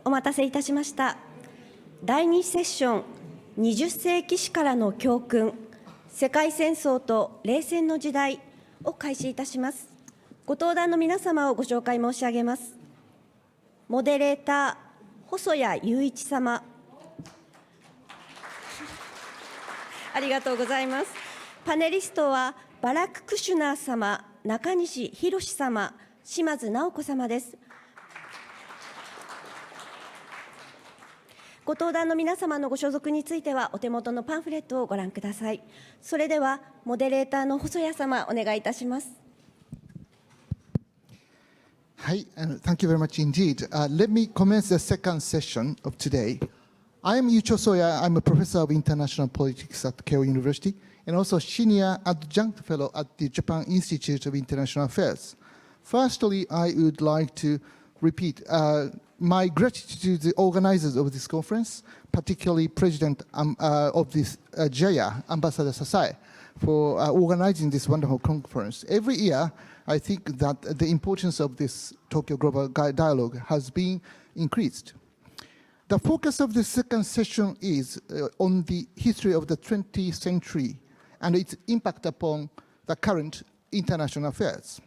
お待たせいたしました。第2セッション、20世紀史からの教訓、世界戦争と冷戦の時代を開始いたします。ご登壇の皆様をご紹介申し上げます。モデレーター、細谷雄一様。ありがとうございます。パネリストは、バラク・クシュナー様、中西博様、島津直子様です。ご登壇の皆様のご所属については、お手元のパンフレットをご覧ください。それでは、モデレーターの細谷様、お願いいたします。Hi, and thank you very much indeed. Let me commence the second session of today. I am Yuichi Hosoya. I'm a professor of international politics at Keio University and also senior adjunct fellow at the Japan Institute of International Affairs. Firstly, I would like to repeat my gratitude to the organizers of this conference, particularly President of this JAYA, Ambassador Sasai, for organizing this wonderful conference. Every year, I think that the importance of this Tokyo Global Dialogue has been increased. The focus of the second session is on the history of the 20th century and its impact upon the current international affairs.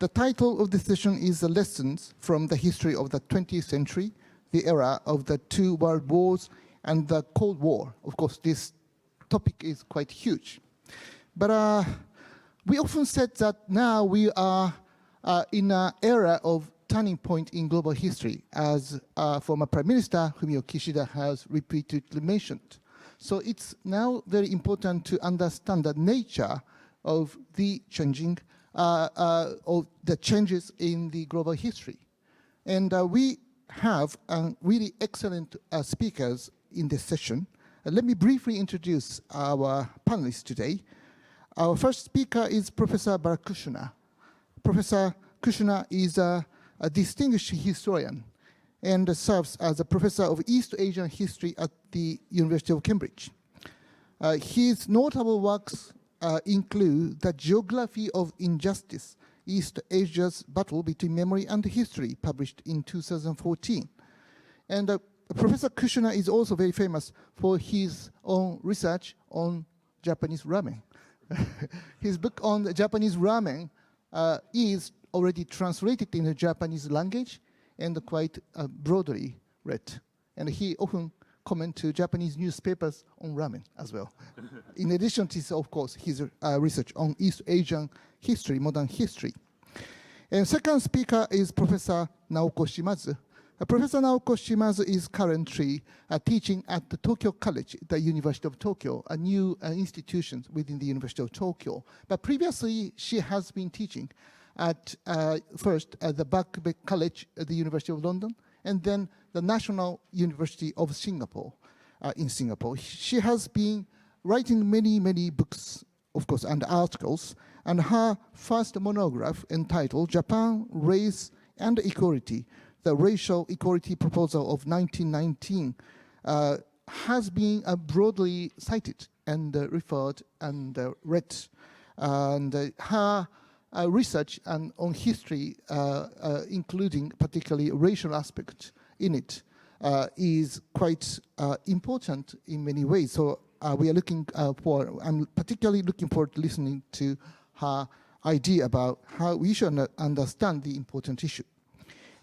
The title of the session is the Lessons from the History of the 20th Century, the Era of the Two World Wars and the Cold War. Of course, this topic is quite huge. But we often said that now we are in an era of turning point in global history, as former Prime Minister Fumio Kishida has repeatedly mentioned. So it's now very important to understand the nature of the changing of the changes in the global history. And we have really excellent speakers in this session. Let me briefly introduce our panelists today. Our first speaker is Professor Barak Kushner. Professor Kushner is a distinguished historian and serves as a professor of East Asian history at the University of Cambridge. His notable works include The Geography of Injustice, East Asia's Battle Between Memory and History, published in 2014. And Professor Kushner is also very famous for his own research on Japanese ramen. His book on the Japanese ramen is already translated in the Japanese language and quite broadly read. And he often comments to Japanese newspapers on ramen as well. In addition to, of course, his research on East Asian history, modern history. And second speaker is Professor Naoko Shimazu. Professor Naoko Shimazu is currently teaching at the Tokyo College, the University of Tokyo, a new institution within the University of Tokyo. But previously, she has been teaching at first at the Barak College at the University of London, and then the National University of Singapore in Singapore. She has been writing many, many books, of course, and articles, and her first monograph entitled Japan, Race and Equality, the Racial Equality Proposal of 1919, has been broadly cited and referred and read. And her research on history, including particularly racial aspect in it, is quite important in many ways. So we are I'm particularly looking forward to listening to her idea about how we should understand the important issue.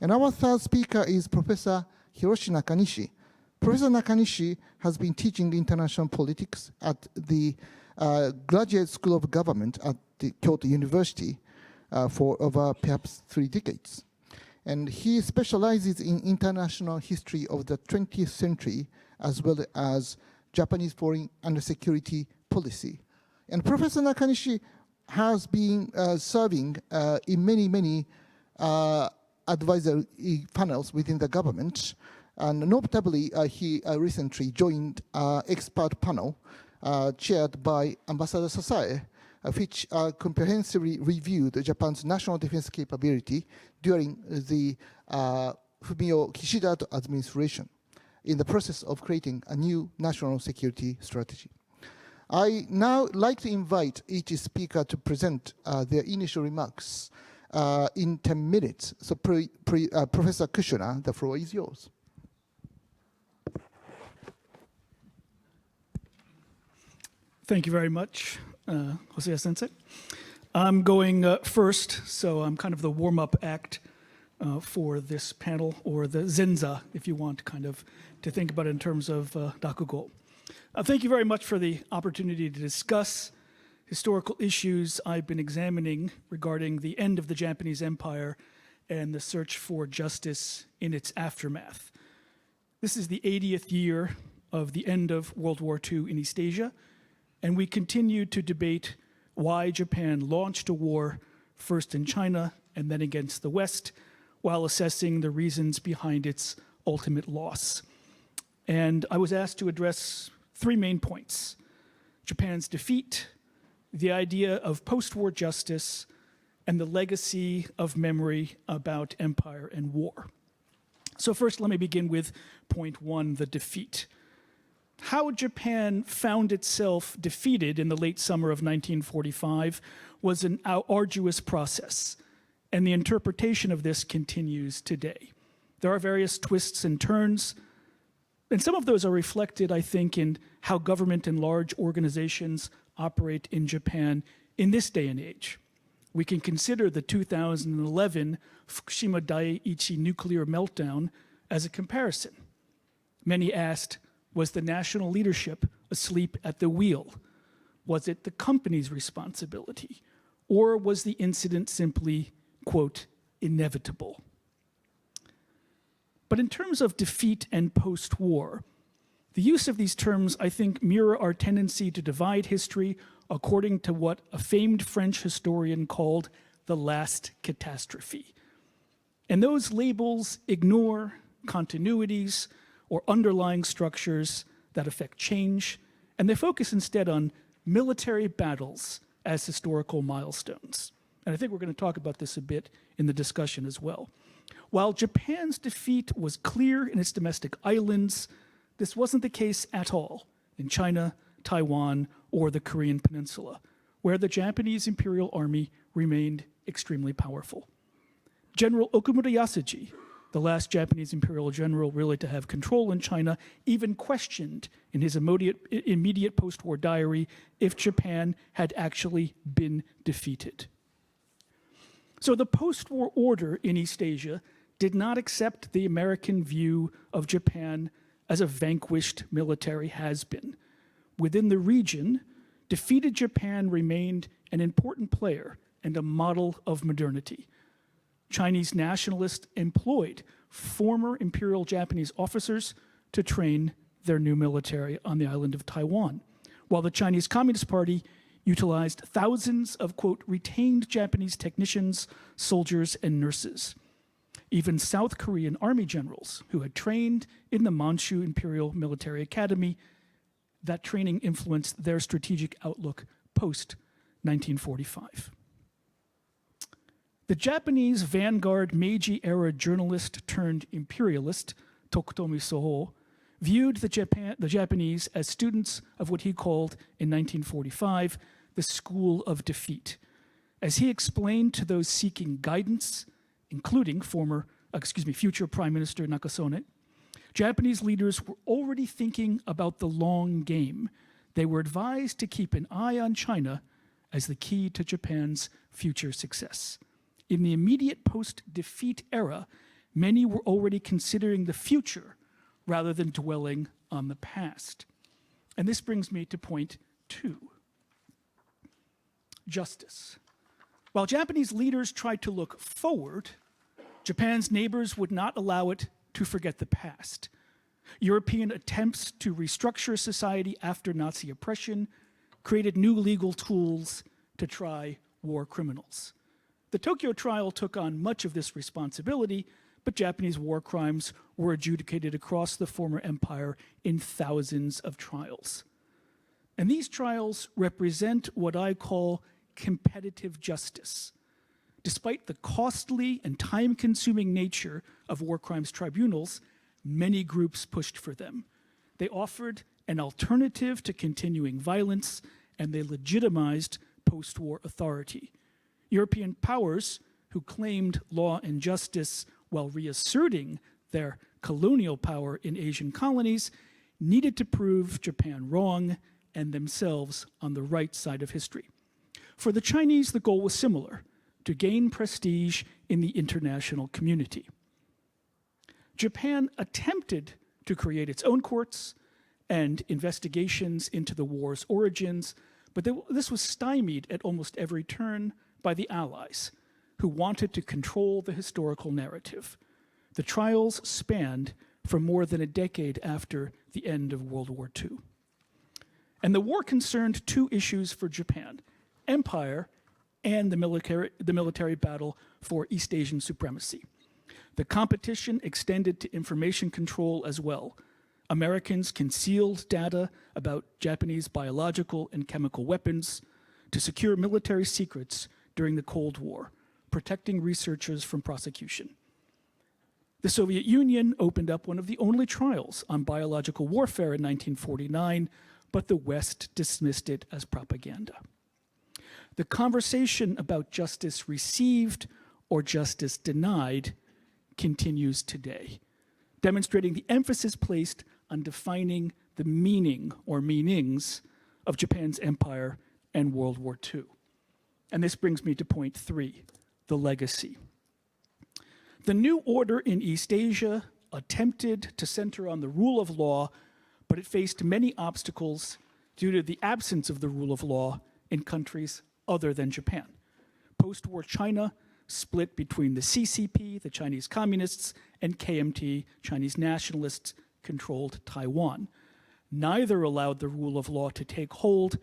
And our third speaker is Professor Hiroshi Nakanishi. Professor Nakanishi has been teaching international politics at the Graduate School of Government at the Kyoto University for over perhaps 3 decades. And he specializes in international history of the 20th century as well as Japanese foreign and security policy. And Professor Nakanishi has been serving in many, many advisory panels within the government. And notably, he recently joined an expert panel chaired by Ambassador Sasai, which comprehensively reviewed Japan's national defense capability during the Fumio Kishida administration in the process of creating a new national security strategy. I now like to invite each speaker to present their initial remarks in 10 minutes. So Professor Kushner, the floor is yours. Thank you very much, Hosoya Sensei. I'm going first, so I'm kind of the warm-up act for this panel, or the zenza, if you want kind of to think about it in terms of rakugo. Thank you very much for the opportunity to discuss historical issues I've been examining regarding the end of the Japanese Empire and the search for justice in its aftermath. This is the 80th year of the end of World War II in East Asia, and we continue to debate why Japan launched a war first in China and then against the West, while assessing the reasons behind its ultimate loss. And I was asked to address three main points: Japan's defeat, the idea of post-war justice, and the legacy of memory about empire and war. So first, let me begin with point one, the defeat. How Japan found itself defeated in the late summer of 1945 was an arduous process, and the interpretation of this continues today. There are various twists and turns, and some of those are reflected, I think, in how government and large organizations operate in Japan in this day and age. We can consider the 2011 Fukushima Daiichi nuclear meltdown as a comparison. Many asked, was the national leadership asleep at the wheel? Was it the company's responsibility? Or was the incident simply, quote, inevitable? But in terms of defeat and post-war, the use of these terms, I think, mirror our tendency to divide history according to what a famed French historian called the last catastrophe. And those labels ignore continuities or underlying structures that affect change, and they focus instead on military battles as historical milestones. And I think we're going to talk about this a bit in the discussion as well. While Japan's defeat was clear in its domestic islands, this wasn't the case at all in China, Taiwan, or the Korean Peninsula, where the Japanese Imperial Army remained extremely powerful. General Okumura Yasuji, the last Japanese imperial general really to have control in China, even questioned in his immediate post-war diary if Japan had actually been defeated. So the post-war order in East Asia did not accept the American view of Japan as a vanquished military has-been. Within the region, defeated Japan remained an important player and a model of modernity. Chinese nationalists employed former Imperial Japanese officers to train their new military on the island of Taiwan, while the Chinese Communist Party utilized thousands of, quote, retained Japanese technicians, soldiers, and nurses. Even South Korean army generals who had trained in the Manchu Imperial Military Academy, that training influenced their strategic outlook post-1945. The Japanese vanguard Meiji-era journalist turned imperialist, Tokutomi Soho, viewed the Japanese as students of what he called, in 1945, the school of defeat. As he explained to those seeking guidance, including future Prime Minister Nakasone, Japanese leaders were already thinking about the long game. They were advised to keep an eye on China as the key to Japan's future success. In the immediate post-defeat era, many were already considering the future rather than dwelling on the past. And this brings me to point two. Justice. While Japanese leaders tried to look forward, Japan's neighbors would not allow it to forget the past. European attempts to restructure society after Nazi oppression created new legal tools to try war criminals. The Tokyo trial took on much of this responsibility, but Japanese war crimes were adjudicated across the former empire in thousands of trials. And these trials represent what I call competitive justice. Despite the costly and time-consuming nature of war crimes tribunals, many groups pushed for them. They offered an alternative to continuing violence, and they legitimized post-war authority. European powers who claimed law and justice while reasserting their colonial power in Asian colonies needed to prove Japan wrong and themselves on the right side of history. For the Chinese, the goal was similar, to gain prestige in the international community. Japan attempted to create its own courts and investigations into the war's origins, but this was stymied at almost every turn by the Allies, who wanted to control the historical narrative. The trials spanned for more than a decade after the end of World War II. And the war concerned two issues for Japan: empire and the military battle for East Asian supremacy. The competition extended to information control as well. Americans concealed data about Japanese biological and chemical weapons to secure military secrets during the Cold War, protecting researchers from prosecution. The Soviet Union opened up one of the only trials on biological warfare in 1949, but the West dismissed it as propaganda. The conversation about justice received or justice denied continues today, demonstrating the emphasis placed on defining the meaning or meanings of Japan's empire and World War II. And this brings me to point 3, the legacy. The new order in East Asia attempted to center on the rule of law, but it faced many obstacles due to the absence of the rule of law in countries other than Japan. Post-war China split between the CCP, the Chinese Communists, and KMT, Chinese nationalists, controlled Taiwan. Neither allowed the rule of law to take hold,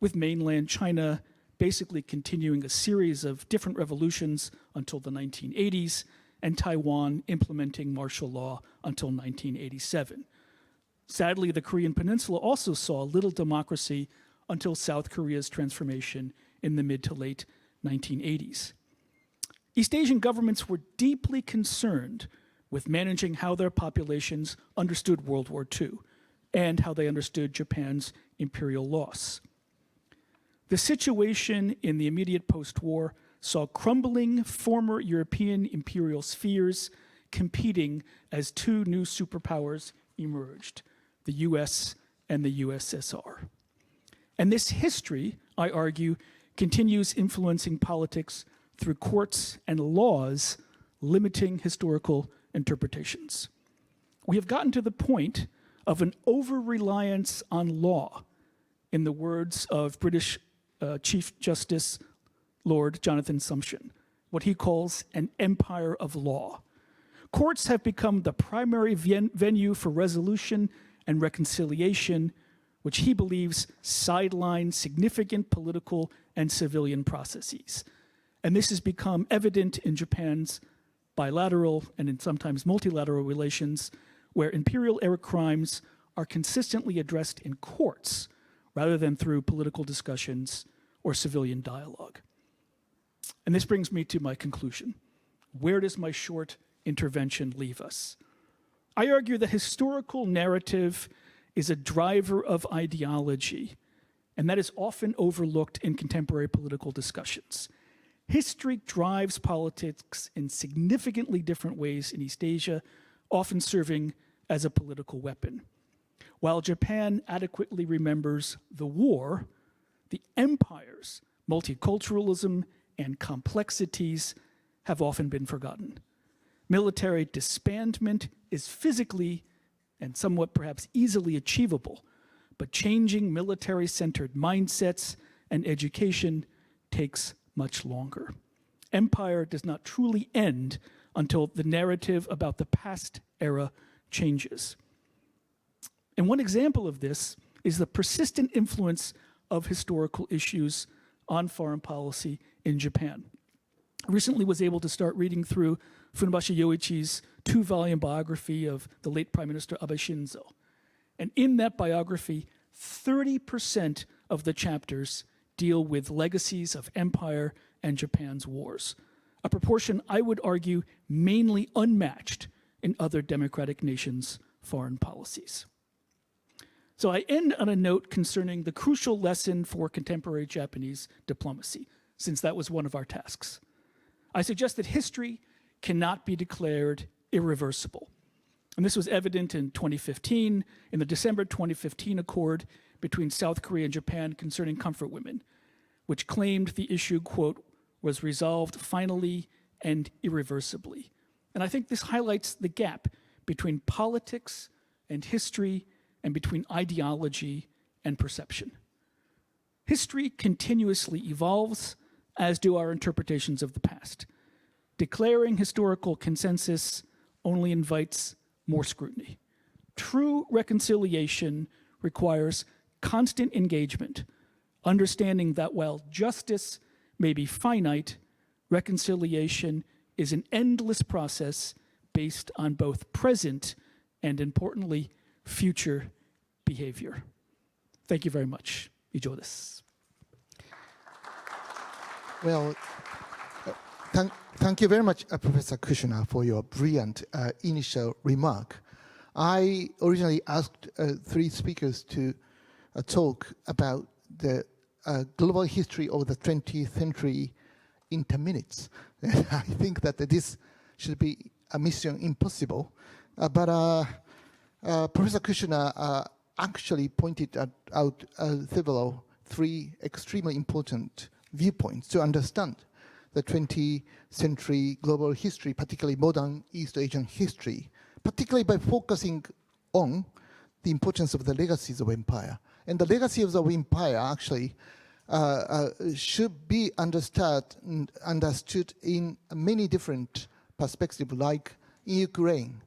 with mainland China basically continuing a series of different revolutions until the 1980s, and Taiwan implementing martial law until 1987. Sadly, the Korean Peninsula also saw little democracy until South Korea's transformation in the mid to late 1980s. East Asian governments were deeply concerned with managing how their populations understood World War II and how they understood Japan's imperial loss. The situation in the immediate post-war saw crumbling former European imperial spheres competing as two new superpowers emerged, the US and the USSR. And this history, I argue, continues influencing politics through courts and laws limiting historical interpretations. We have gotten to the point of an over-reliance on law, in the words of British Chief Justice Lord Jonathan Sumption, what he calls an empire of law. Courts have become the primary venue for resolution and reconciliation, which he believes sideline significant political and civilian processes. And this has become evident in Japan's bilateral and in sometimes multilateral relations, where imperial-era crimes are consistently addressed in courts rather than through political discussions or civilian dialogue. And this brings me to my conclusion. Where does my short intervention leave us? I argue that historical narrative is a driver of ideology, and that is often overlooked in contemporary political discussions. History drives politics in significantly different ways in East Asia, often serving as a political weapon. While Japan adequately remembers the war, the empire's multiculturalism and complexities have often been forgotten. Military disbandment is physically and somewhat perhaps easily achievable, but changing military-centered mindsets and education takes much longer. Empire does not truly end until the narrative about the past era changes. And one example of this is the persistent influence of historical issues on foreign policy in Japan. I recently was able to start reading through Funabashi Yoichi's 2-volume biography of the late Prime Minister Abe Shinzo. And in that biography, 30% of the chapters deal with legacies of empire and Japan's wars, a proportion I would argue mainly unmatched in other democratic nations' foreign policies. So I end on a note concerning the crucial lesson for contemporary Japanese diplomacy, since that was one of our tasks. I suggest that history cannot be declared irreversible. And this was evident in 2015, in the December 2015 accord between South Korea and Japan concerning comfort women, which claimed the issue, quote, was resolved finally and irreversibly. And I think this highlights the gap between politics and history and between ideology and perception. History continuously evolves, as do our interpretations of the past. Declaring historical consensus only invites more scrutiny. True reconciliation requires constant engagement, understanding that while justice may be finite, reconciliation is an endless process based on both present and, importantly, future behavior. Thank you very much. 以上です。Well, thank you very much, Professor Kushner, for your brilliant initial remark. I originally asked three speakers to talk about the global history of the 20th century in 10 minutes. I think that this should be a mission impossible. But Professor Kushner actually pointed out three extremely important viewpoints to understand the 20th century global history, particularly modern East Asian history, particularly by focusing on the importance of the legacies of empire. And the legacy of the empire actually should be understood in many different perspectives, like in Ukraine,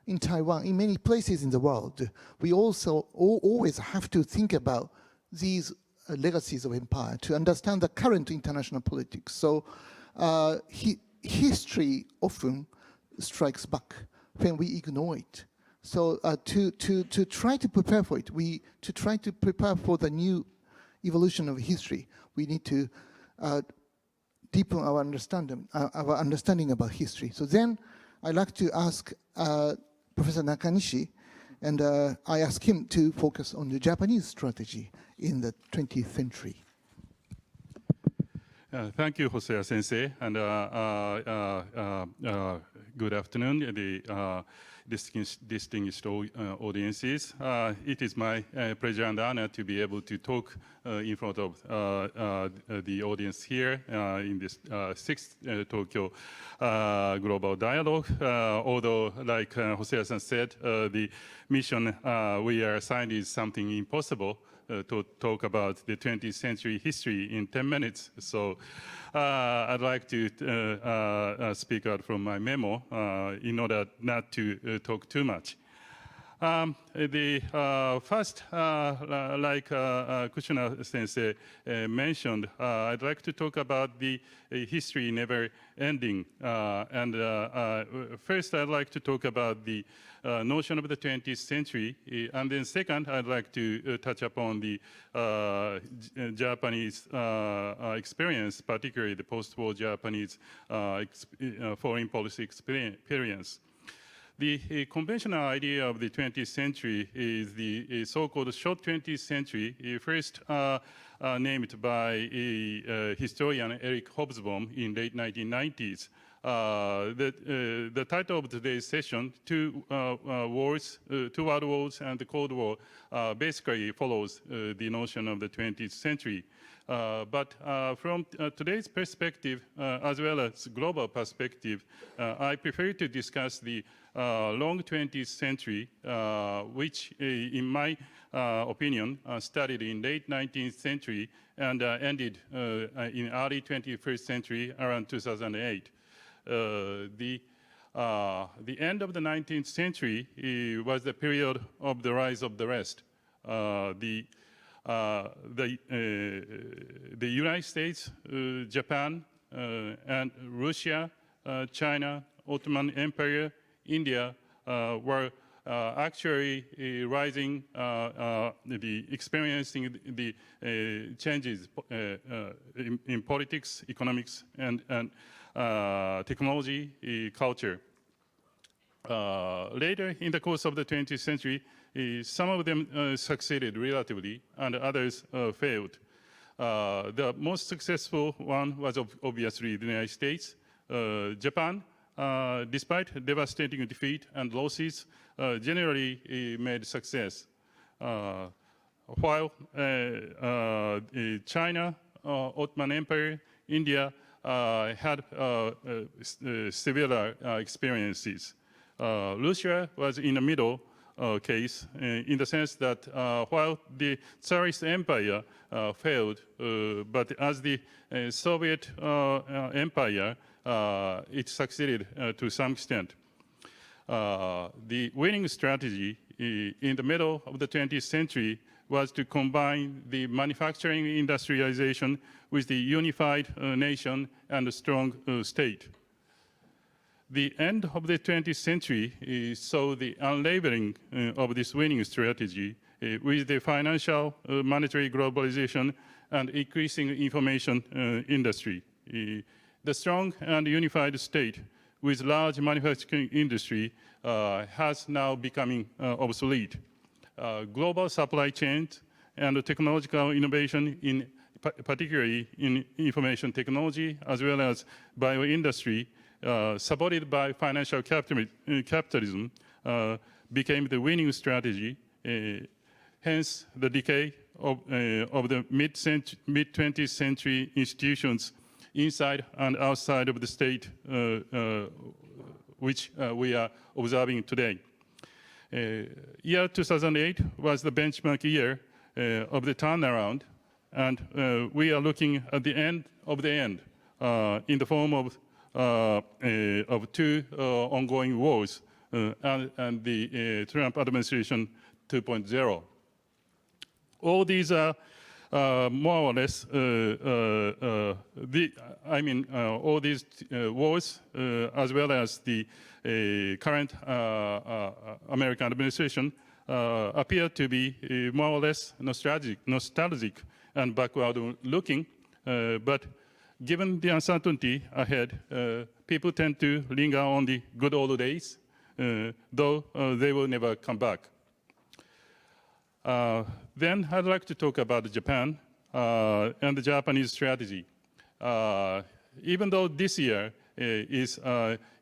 in Taiwan, in many places in the world. We also always have to think about these legacies of empire to understand the current international politics. So history often strikes back when we ignore it. So to try to prepare for it, to try to prepare for the new evolution of history, we need to deepen our understanding about history. So then I'd like to ask Professor Nakanishi, and I ask him to focus on the Japanese strategy in the 20th century. Thank you, Hosoya Sensei, and good afternoon, the distinguished audiences. It is my pleasure and honor to be able to talk in front of the audience here in this sixth Tokyo Global Dialogue. Although, like Hosoya-san said, the mission we are assigned is something impossible, to talk about the 20th century history in 10 minutes. So I'd like to speak out from my memo in order not to talk too much. The first, like Kushner Sensei mentioned, I'd like to talk about the history never ending. First, I'd like to talk about the notion of the 20th century, and then second, I'd like to touch upon the Japanese experience, particularly the post-war Japanese foreign policy experience. The conventional idea of the 20th century is the so-called short 20th century, first named by historian Eric Hobsbawm in late 1990s. The title of today's session, Two World Wars and the Cold War, basically follows the notion of the 20th century. But from today's perspective, as well as global perspective, I prefer to discuss the long 20th century, which, in my opinion, started in late 19th century and ended in early 21st century around 2008. The end of the 19th century was the period of the rise of the West. The United States, Japan, and Russia, China, Ottoman Empire, India were actually rising, experiencing the changes in politics, economics, and technology, culture. Later in the course of the 20th century, some of them succeeded relatively, and others failed. The most successful one was obviously the United States. Japan, despite devastating defeat and losses, generally made success. while China, Ottoman Empire, India had severe experiences. Russia was in the middle case in the sense that while the Tsarist Empire failed, but as the Soviet Empire, it succeeded to some extent. The winning strategy in the middle of the 20th century was to combine the manufacturing industrialization with the unified nation and a strong state. The end of the 20th century saw the unraveling of this winning strategy with the financial monetary globalization and increasing information industry. The strong and unified state with large manufacturing industry has now becoming obsolete. Global supply chains and technological innovation, particularly in information technology as well as bioindustry, supported by financial capitalism, became the winning strategy. Hence, the decay of the mid-20th century institutions inside and outside of the state, which we are observing today. Year 2008 was the benchmark year of the turnaround, and we are looking at the end of the end in the form of two ongoing wars and the Trump administration 2.0. All these are more or less, all these wars, as well as the current American administration, appear to be more or less nostalgic and backward-looking. But given the uncertainty ahead, people tend to linger on the good old days, though they will never come back. Then I'd like to talk about Japan and the Japanese strategy. Even though this year is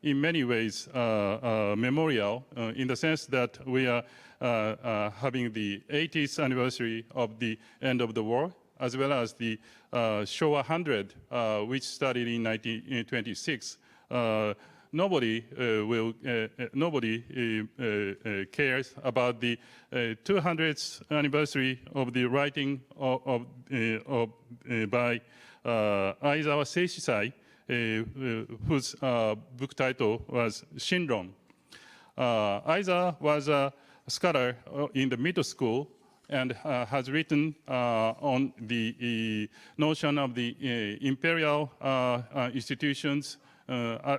in many ways memorial in the sense that we are having the 80th anniversary of the end of the war, as well as the Showa 100, which started in 1926. Nobody cares about the 200th anniversary of the writing by Aizawa Seishisai, whose book title was Shinron. Aizawa was a scholar in the middle school and has written on the notion of the imperial institutions as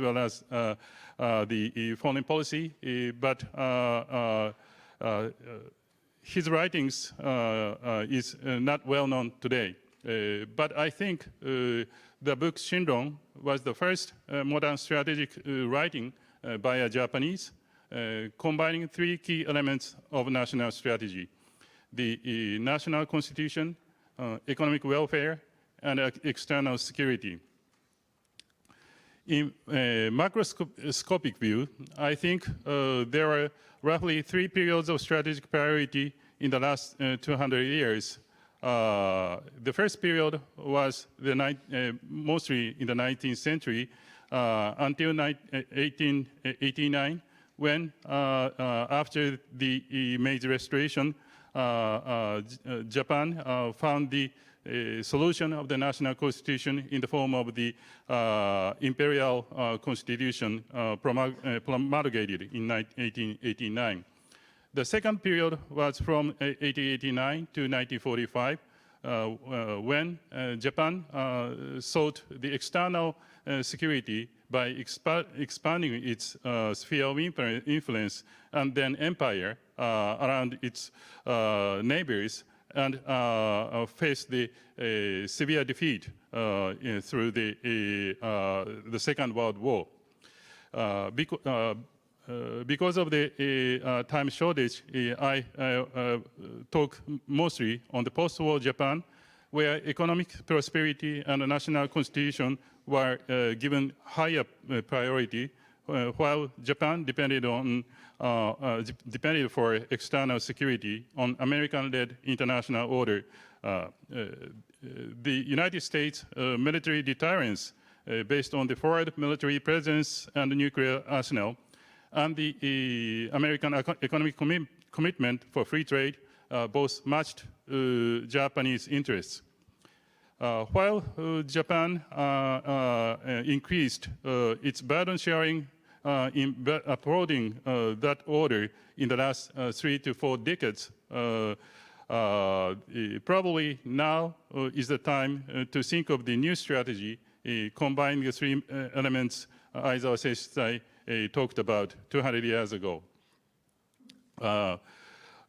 well as the foreign policy, but his writings is not well known today. But I think the book Shinron was the first modern strategic writing by a Japanese, combining three key elements of national strategy: the national constitution, economic welfare, and external security. In a macroscopic view, I think there are roughly three periods of strategic priority in the last 200 years. The first period was mostly in the 19th century until 1889, when after the Meiji Restoration, Japan found the solution of the national constitution in the form of the imperial constitution promulgated in 1889. The second period was from 1889 to 1945, when Japan sought the external security by expanding its sphere of influence and then empire around its neighbors, and faced the severe defeat through the Second World War. Because of the time shortage, I talk mostly on the post-war Japan, where economic prosperity and the national constitution were given higher priority, while Japan depended for external security on American-led international order, the United States military deterrence based on the forward military presence and nuclear arsenal, and the American economic commitment for free trade both matched Japanese interests. While Japan increased its burden sharing in upholding that order in the last 3 to 4 decades, probably now is the time to think of the new strategy, combining the 3 elements Aizawa Seishitsai talked about 200 years ago.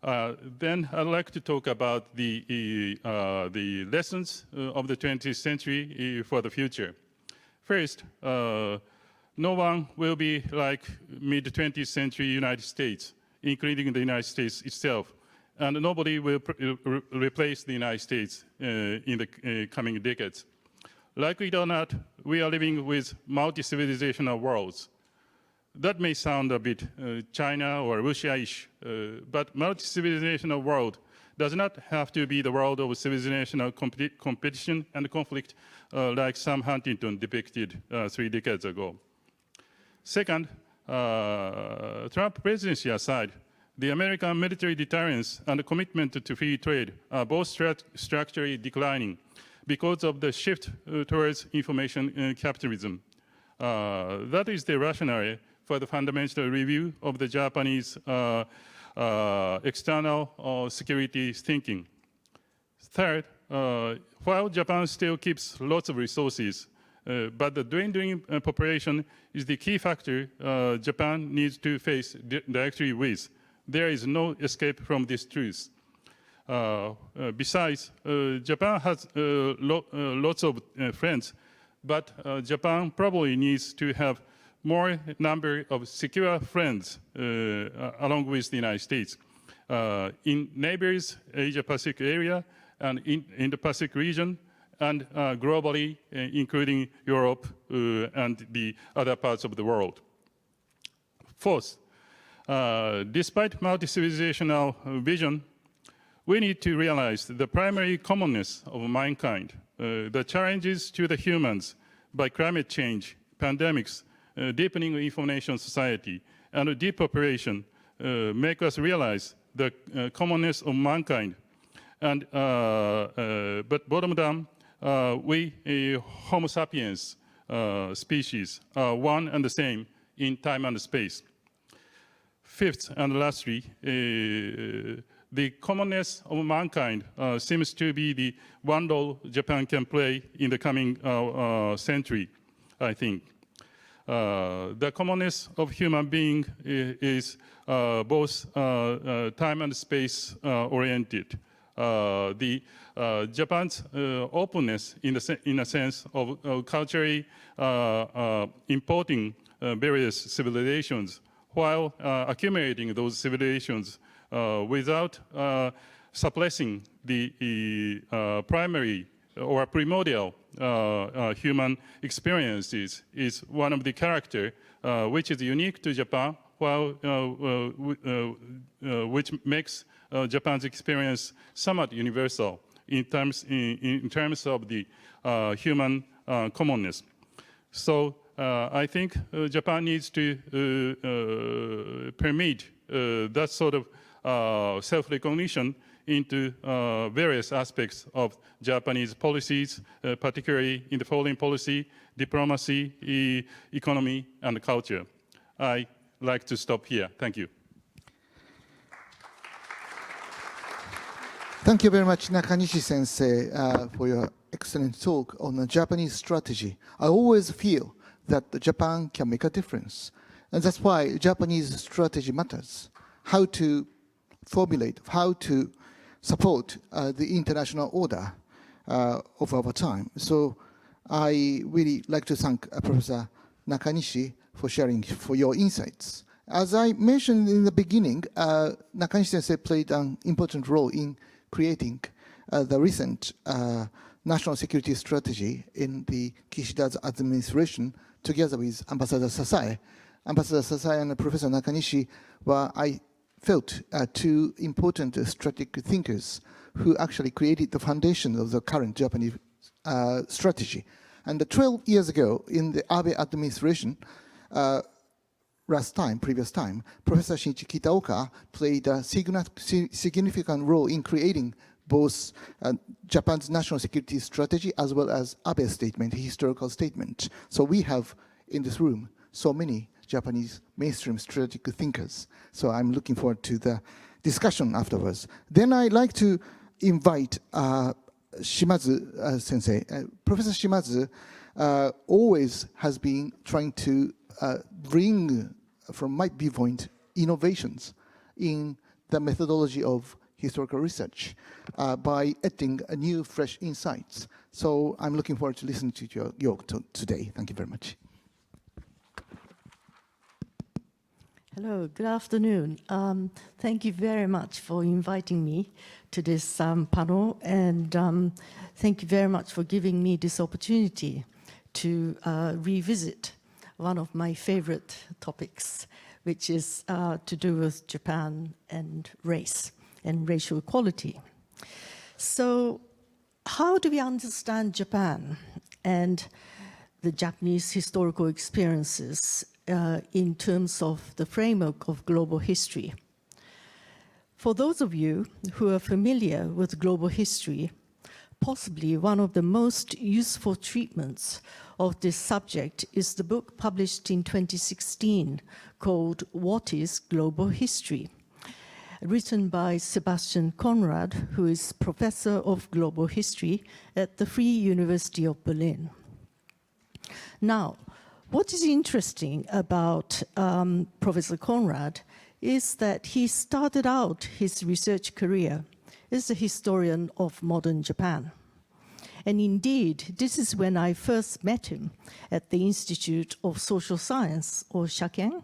Then I'd like to talk about the lessons of the 20th century for the future. First, no one will be like mid-20th century United States, including the United States itself, and nobody will replace the United States in the coming decades. Like it or not, we are living with multi-civilizational worlds. That may sound a bit China or Russia-ish, but multi-civilizational world does not have to be the world of civilizational competition and conflict like Sam Huntington depicted 3 decades ago. Second, Trump presidency aside, the American military deterrence and commitment to free trade are both structurally declining because of the shift towards information capitalism. That is the rationale for the fundamental review of the Japanese external security thinking. Third, while Japan still keeps lots of resources, but the dwindling population is the key factor Japan needs to face directly with. There is no escape from this truth. Besides, Japan has lots of friends, but Japan probably needs to have more number of secure friends along with the United States in neighbors, Asia-Pacific area, and in the Pacific region, and globally, including Europe and the other parts of the world. Fourth, despite multi-civilizational vision, we need to realize the primary commonness of mankind, the challenges to the humans by climate change, pandemics, deepening information society, and depopulation make us realize the commonness of mankind. And but bottom down, we Homo sapiens species are one and the same in time and space. Fifth and lastly, the commonness of mankind seems to be the one role Japan can play in the coming century, I think. The commonness of human being is both time and space oriented. The Japan's openness in a sense of culturally importing various civilizations while accumulating those civilizations without suppressing the primary or primordial human experiences is one of the character which is unique to Japan, while which makes Japan's experience somewhat universal in terms of the human commonness. So I think Japan needs to permit that sort of self-recognition into various aspects of Japanese policies, particularly in the foreign policy, diplomacy, economy, and culture. I'd like to stop here. Thank you. Thank you very much, Nakanishi sensei, for your excellent talk on the Japanese strategy. I always feel that Japan can make a difference. And that's why Japanese strategy matters. How to formulate, how to support the international order of our time. So I really like to thank Professor Nakanishi for sharing for your insights. As I mentioned in the beginning, Nakanishi sensei played an important role in creating the recent national security strategy in the Kishida's administration together with Ambassador Sasae. Ambassador Sasai and Professor Nakanishi were, I felt, two important strategic thinkers who actually created the foundation of the current Japanese strategy. And 12 years ago, in the Abe administration, previous time, Professor Shinichi Kitaoka played a significant role in creating both Japan's national security strategy as well as Abe's statement, historical statement. So we have in this room so many Japanese mainstream strategic thinkers. So I'm looking forward to the discussion afterwards. Then I'd like to invite Shimazu sensei. Professor Shimazu always has been trying to bring, from my viewpoint, innovations in the methodology of historical research by adding new, fresh insights. So I'm looking forward to listening to your today. Thank you very much. Hello, good afternoon. Thank you very much for inviting me to this panel, and thank you very much for giving me this opportunity to revisit one of my favorite topics, which is to do with Japan and race and racial equality. So how do we understand Japan and the Japanese historical experiences in terms of the framework of global history? For those of you who are familiar with global history, possibly one of the most useful treatments of this subject is the book published in 2016 called What is Global History?, written by Sebastian Conrad, who is Professor of Global History at the Free University of Berlin. Now, what is interesting about Professor Conrad is that he started out his research career as a historian of modern Japan. And indeed, this is when I first met him at the Institute of Social Science, or Shaken,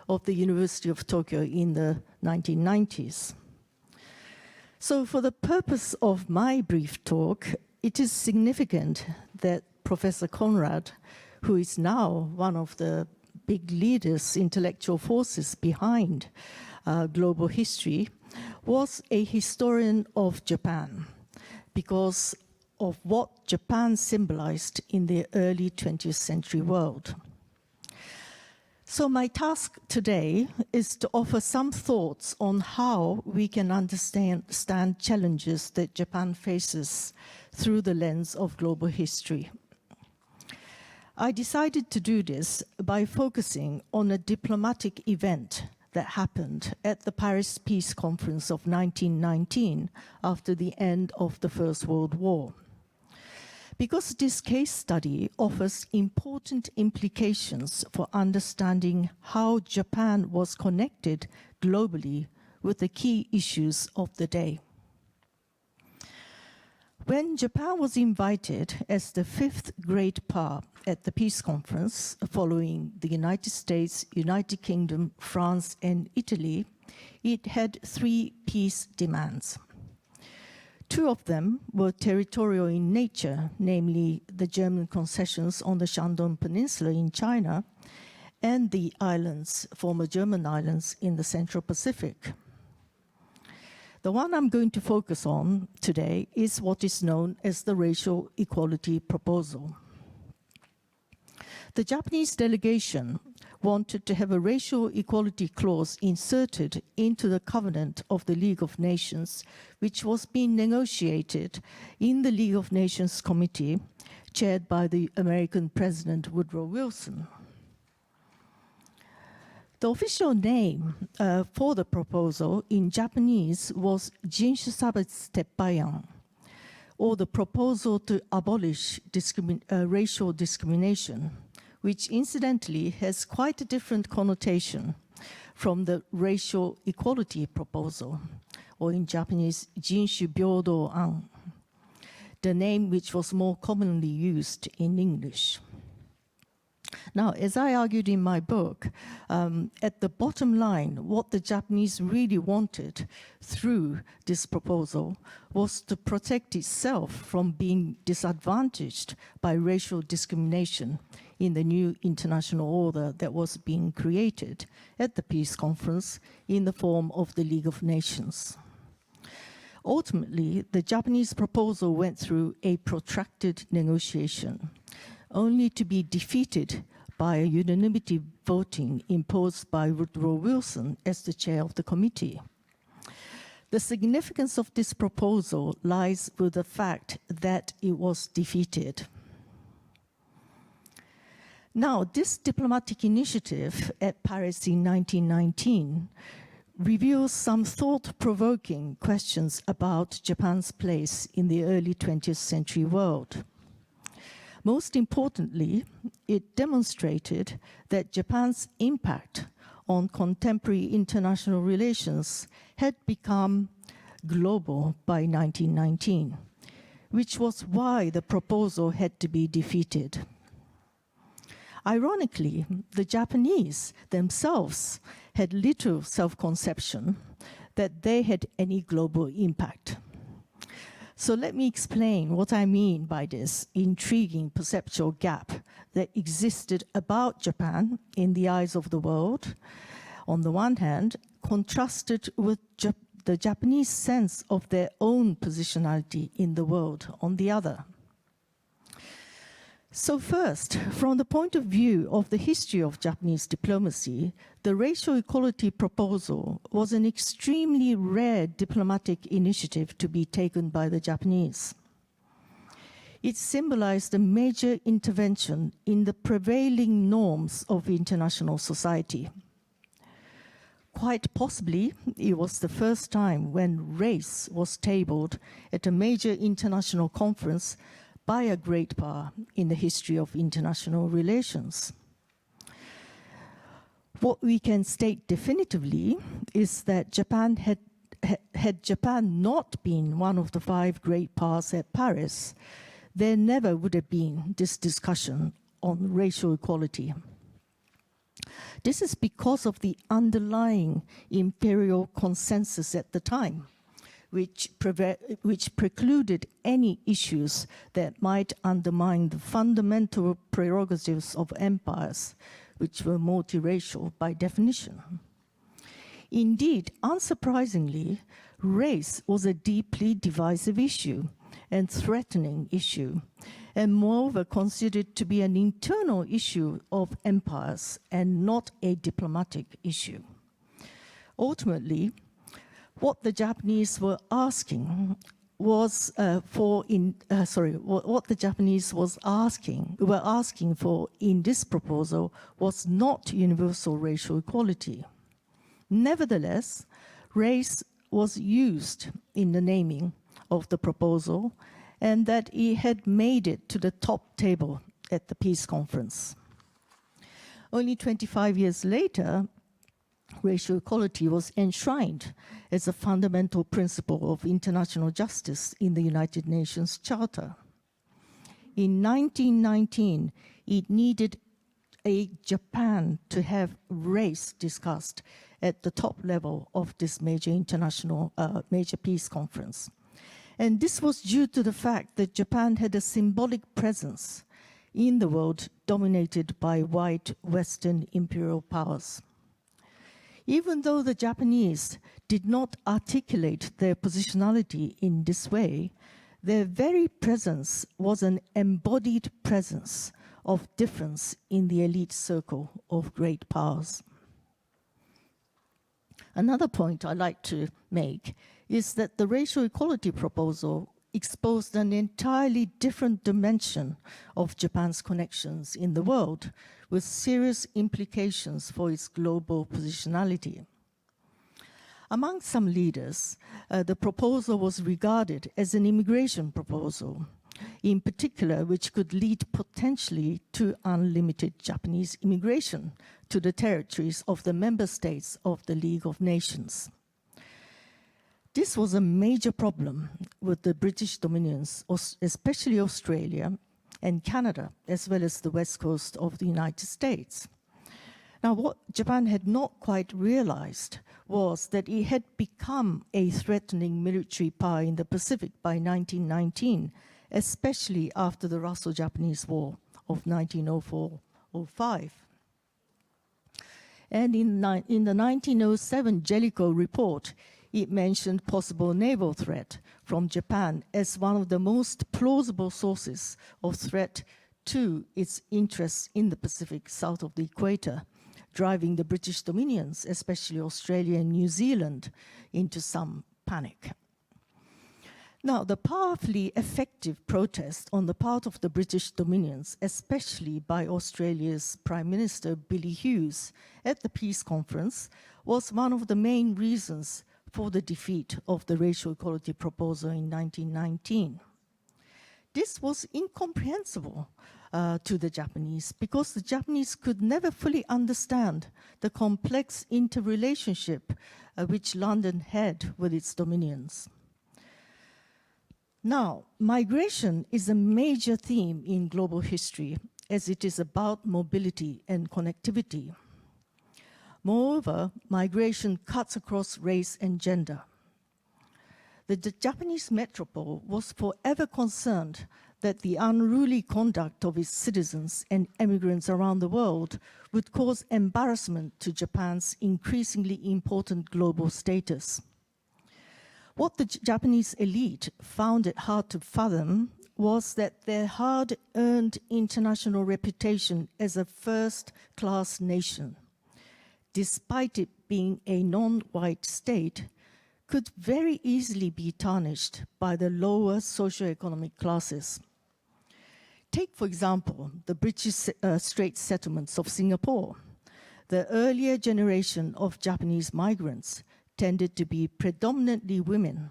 of the University of Tokyo in the 1990s. So for the purpose of my brief talk, it is significant that Professor Conrad, who is now one of the big leaders, intellectual forces behind global history, was a historian of Japan because of what Japan symbolized in the early 20th century world. So my task today is to offer some thoughts on how we can understand challenges that Japan faces through the lens of global history. I decided to do this by focusing on a diplomatic event that happened at the Paris Peace Conference of 1919 after the end of the First World War. Because this case study offers important implications for understanding how Japan was connected globally with the key issues of the day. When Japan was invited as the fifth great power at the peace conference, following the United States, United Kingdom, France, and Italy, it had three peace demands. Two of them were territorial in nature, namely the German concessions on the Shandong Peninsula in China and the islands, former German islands in the Central Pacific. The one I'm going to focus on today is what is known as the racial equality proposal. The Japanese delegation wanted to have a racial equality clause inserted into the covenant of the League of Nations, which was being negotiated in the League of Nations Committee, chaired by the American President Woodrow Wilson. The official name for the proposal in Japanese was Jinshu Sabetsu Teppayan, or the proposal to abolish racial discrimination, which incidentally has quite a different connotation from the racial equality proposal, or in Japanese, Jinshu Byoudo An, the name which was more commonly used in English. Now, as I argued in my book, at the bottom line, what the Japanese really wanted through this proposal was to protect itself from being disadvantaged by racial discrimination in the new international order that was being created at the peace conference in the form of the League of Nations. Ultimately, the Japanese proposal went through a protracted negotiation, only to be defeated by a unanimity voting imposed by Woodrow Wilson as the chair of the committee. The significance of this proposal lies with the fact that it was defeated. Now, this diplomatic initiative at Paris in 1919 reveals some thought-provoking questions about Japan's place in the early 20th century world. Most importantly, it demonstrated that Japan's impact on contemporary international relations had become global by 1919, which was why the proposal had to be defeated. Ironically, the Japanese themselves had little self-conception that they had any global impact. So let me explain what I mean by this intriguing perceptual gap that existed about Japan in the eyes of the world, on the one hand, contrasted with the Japanese sense of their own positionality in the world on the other. So first, from the point of view of the history of Japanese diplomacy, the racial equality proposal was an extremely rare diplomatic initiative to be taken by the Japanese. It symbolized a major intervention in the prevailing norms of international society. Quite possibly, it was the first time when race was tabled at a major international conference by a great power in the history of international relations. What we can state definitively is that Japan had Japan not been one of the 5 great powers at Paris, there never would have been this discussion on racial equality. This is because of the underlying imperial consensus at the time, which precluded any issues that might undermine the fundamental prerogatives of empires, which were multiracial by definition. Indeed, unsurprisingly, race was a deeply divisive issue and threatening issue, and moreover considered to be an internal issue of empires and not a diplomatic issue. What the Japanese were asking was were asking for in this proposal was not universal racial equality. Nevertheless, race was used in the naming of the proposal, and that it had made it to the top table at the peace conference. Only 25 years later, racial equality was enshrined as a fundamental principle of international justice in the United Nations Charter. In 1919, it needed a Japan to have race discussed at the top level of this major international, major peace conference. And this was due to the fact that Japan had a symbolic presence in the world dominated by white Western imperial powers. Even though the Japanese did not articulate their positionality in this way, their very presence was an embodied presence of difference in the elite circle of great powers. Another point I'd like to make is that the racial equality proposal exposed an entirely different dimension of Japan's connections in the world, with serious implications for its global positionality. Among some leaders, the proposal was regarded as an immigration proposal, in particular, which could lead potentially to unlimited Japanese immigration to the territories of the member states of the League of Nations. This was a major problem with the British dominions, especially Australia, and Canada, as well as the west coast of the United States. Now, what Japan had not quite realized was that it had become a threatening military power in the Pacific by 1919, especially after the Russo-Japanese War of 1904-05. And in the 1907 Jellicoe report, it mentioned possible naval threat from Japan as one of the most plausible sources of threat to its interests in the Pacific south of the equator, driving the British dominions, especially Australia and New Zealand, into some panic. Now, the powerfully effective protest on the part of the British dominions, especially by Australia's Prime Minister Billy Hughes at the peace conference, was one of the main reasons for the defeat of the racial equality proposal in 1919. This was incomprehensible to the Japanese because the Japanese could never fully understand the complex interrelationship which London had with its dominions. Now, migration is a major theme in global history as it is about mobility and connectivity. Moreover, migration cuts across race and gender. The Japanese metropole was forever concerned that the unruly conduct of its citizens and immigrants around the world would cause embarrassment to Japan's increasingly important global status. What the Japanese elite found it hard to fathom was that their hard-earned international reputation as a first-class nation, despite it being a non-white state, could very easily be tarnished by the lower socioeconomic classes. Take, for example, the British Strait settlements of Singapore. The earlier generation of Japanese migrants tended to be predominantly women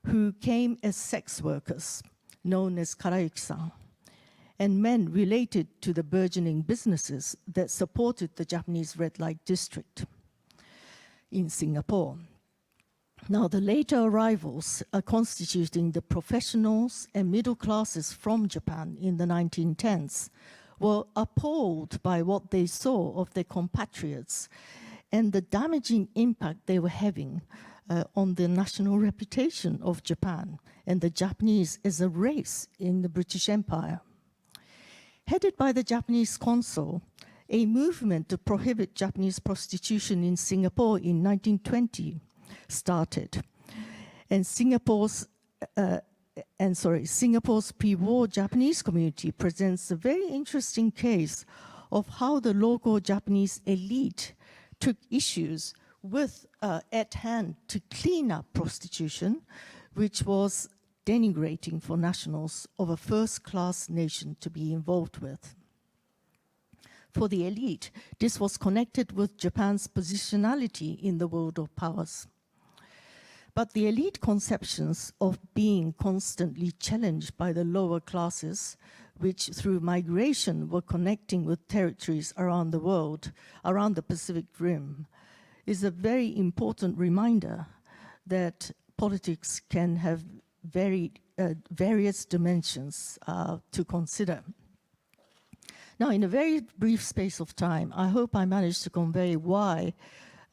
who came as sex workers, known as karayuki-san, and men related to the burgeoning businesses that supported the Japanese red light district in Singapore. Now, the later arrivals constituting the professionals and middle classes from Japan in the 1910s were appalled by what they saw of their compatriots and the damaging impact they were having on the national reputation of Japan and the Japanese as a race in the British Empire. Headed by the Japanese consul, a movement to prohibit Japanese prostitution in Singapore in 1920 started. And Singapore's pre-war Japanese community presents a very interesting case of how the local Japanese elite took issues with at hand to clean up prostitution, which was denigrating for nationals of a first-class nation to be involved with. For the elite, this was connected with Japan's positionality in the world of powers. But the elite conceptions of being constantly challenged by the lower classes, which through migration were connecting with territories around the world, around the Pacific Rim, is a very important reminder that politics can have various dimensions to consider. Now, in a very brief space of time, I hope I managed to convey why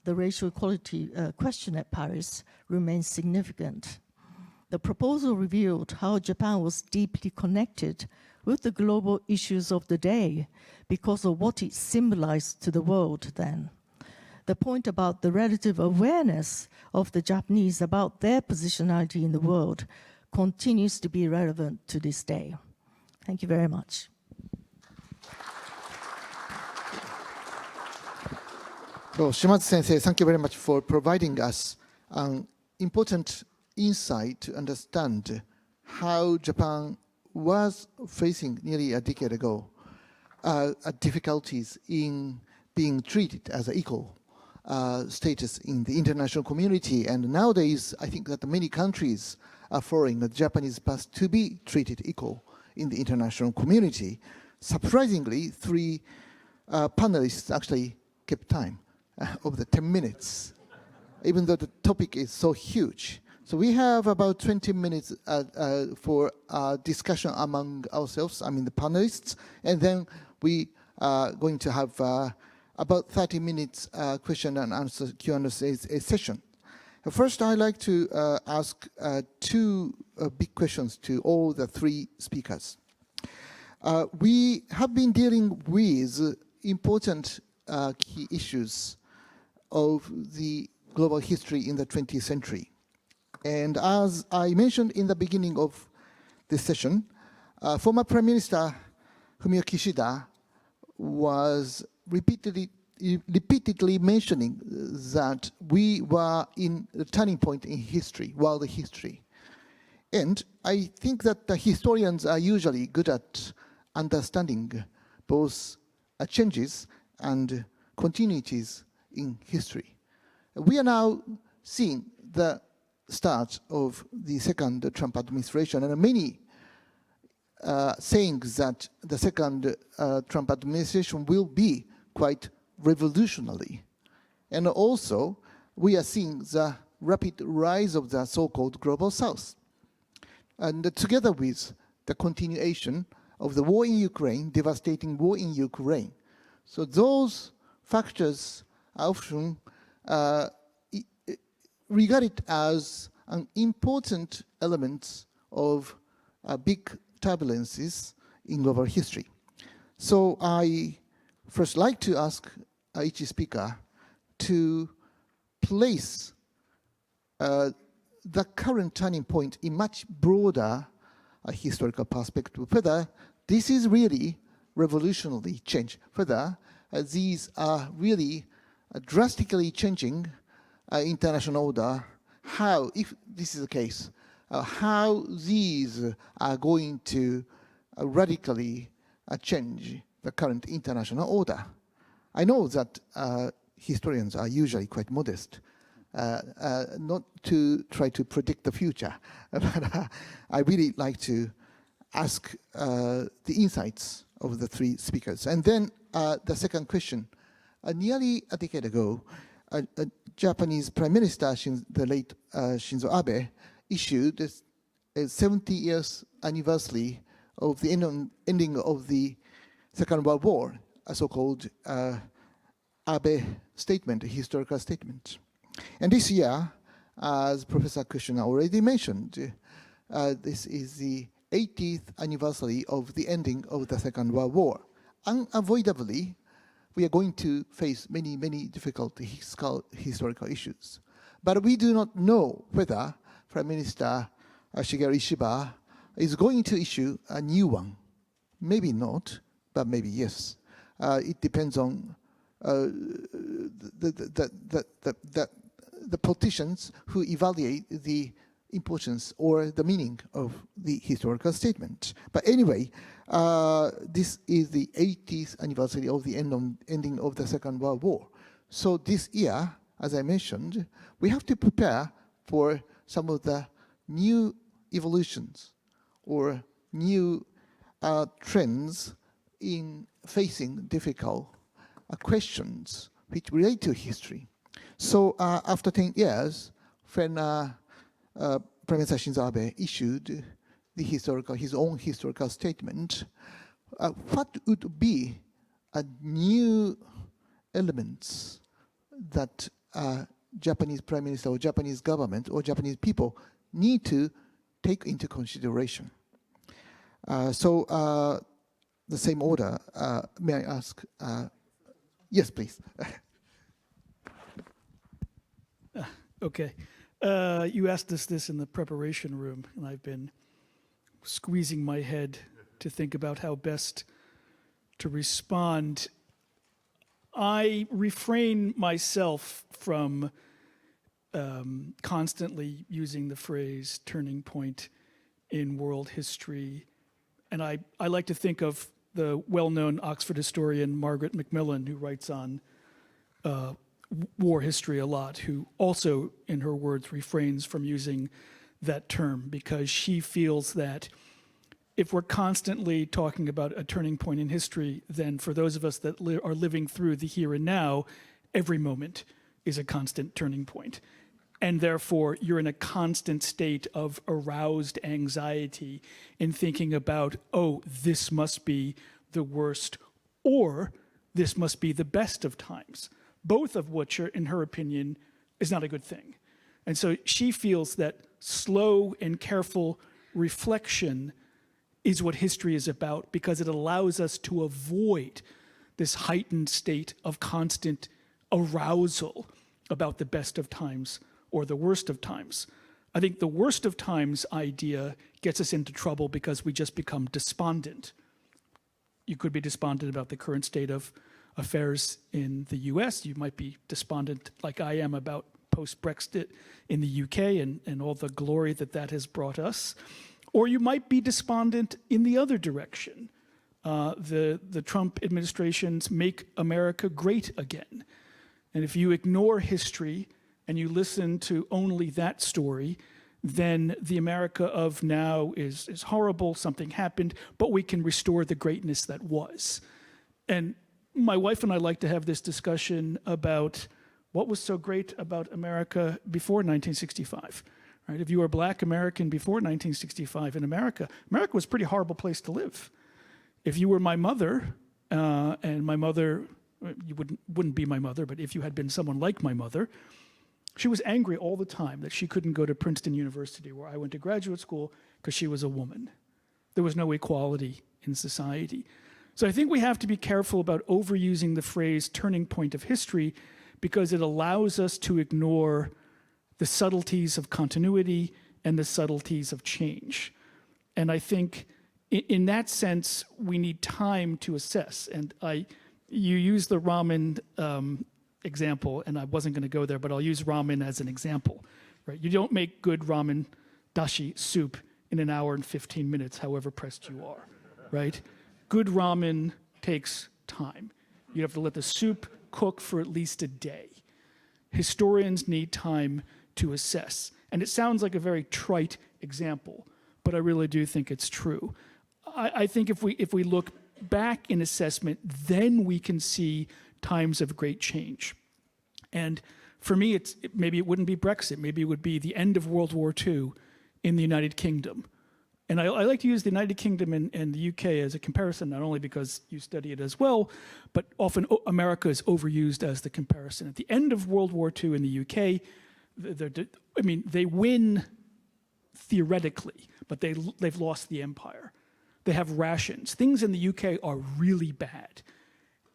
the racial equality question at Paris remains significant. The proposal revealed how Japan was deeply connected with the global issues of the day because of what it symbolized to the world then. The point about the relative awareness of the Japanese about their positionality in the world continues to be relevant to this day. Thank you very much. So, Shimazu Sensei, thank you very much for providing us an important insight to understand how Japan was facing nearly a decade ago difficulties in being treated as an equal status in the international community. And nowadays, I think that many countries are following the Japanese path to be treated equal in the international community. Surprisingly, three panelists actually kept time of the 10 minutes, even though the topic is so huge. So we have about 20 minutes for discussion among ourselves, I mean the panelists, and then we are going to have about 30 minutes question and answer Q&A session. First, I'd like to ask two big questions to all the three speakers. We have been dealing with important key issues of the global history in the 20th century. And as I mentioned in the beginning of this session, former Prime Minister Fumio Kishida was repeatedly mentioning that we were in a turning point in history, world history. And I think that the historians are usually good at understanding both changes and continuities in history. We are now seeing the start of the second Trump administration, and many saying that the second Trump administration will be quite revolutionary. And also, we are seeing the rapid rise of the so-called Global South. And together with the continuation of the war in Ukraine, devastating war in Ukraine. So those factors are often regarded as an important element of big turbulences in global history. So I first like to ask each speaker to place the current turning point in much broader historical perspective, whether this is really revolutionary change, whether these are really drastically changing international order, how, if this is the case, how these are going to radically change the current international order. I know that historians are usually quite modest, not to try to predict the future, but I really like to ask the insights of the three speakers. And then the second question. Nearly a decade ago, Japanese Prime Minister, the late Shinzo Abe, issued a 70 years anniversary of the ending of the Second World War, a so-called Abe statement, a historical statement. And this year, as Professor Kushner already mentioned, this is the 80th anniversary of the ending of the Second World War. Unavoidably, we are going to face many, many difficult historical issues. But we do not know whether Prime Minister Shigeru Ishiba is going to issue a new one. Maybe not, but maybe yes. It depends on the politicians who evaluate the importance or the meaning of the historical statement. But anyway, this is the 80th anniversary of the ending of the Second World War. So this year, as I mentioned, we have to prepare for some of the new evolutions or new trends in facing difficult questions which relate to history. So after 10 years, when Prime Minister Shinzo Abe issued his own historical statement, what would be a new elements that Japanese Prime Minister or Japanese government or Japanese people need to take into consideration? So the same order, may I ask? Yes, please. Okay. You asked us this in the preparation room, and I've been squeezing my head to think about how best to respond. I refrain myself from constantly using the phrase turning point in world history. And I like to think of the well-known Oxford historian Margaret Macmillan, who writes on war history a lot, who also, in her words, refrains from using that term because she feels that if we're constantly talking about a turning point in history, then for those of us that are living through the here and now, every moment is a constant turning point. And therefore, you're in a constant state of aroused anxiety in thinking about, oh, this must be the worst, or this must be the best of times, both of which are, in her opinion, is not a good thing. And so she feels that slow and careful reflection is what history is about, because it allows us to avoid this heightened state of constant arousal about the best of times or the worst of times. I think the worst of times idea gets us into trouble because we just become despondent. You could be despondent about the current state of affairs in the US. You might be despondent, like I am, about post-Brexit in the UK and all the glory that that has brought us. Or you might be despondent in the other direction. The Trump administration's Make America Great Again. And if you ignore history and you listen to only that story, then the America of now is horrible, something happened, but we can restore the greatness that was. And my wife and I like to have this discussion about what was so great about America before 1965. Right? If you were a black American before 1965 in America, America was a pretty horrible place to live. If you were my mother, and my mother, you wouldn't be my mother, but if you had been someone like my mother, she was angry all the time that she couldn't go to Princeton University, where I went to graduate school, because she was a woman. There was no equality in society. So I think we have to be careful about overusing the phrase turning point of history, because it allows us to ignore the subtleties of continuity and the subtleties of change. And I think in that sense, we need time to assess. And you use the ramen example, and I wasn't going to go there, but I'll use ramen as an example. Right? You don't make good ramen dashi soup in an hour and 15 minutes, however pressed you are. Right? Good ramen takes time. You have to let the soup cook for at least a day. Historians need time to assess. And it sounds like a very trite example, but I really do think it's true. I think if we look back in assessment, then we can see times of great change. And for me, maybe it wouldn't be Brexit. Maybe it would be the end of World War II in the United Kingdom. And I like to use the United Kingdom and the UK as a comparison, not only because you study it as well, but often America is overused as the comparison. At the end of World War II in the UK, they win theoretically, but they've lost the empire. They have rations. Things in the UK are really bad.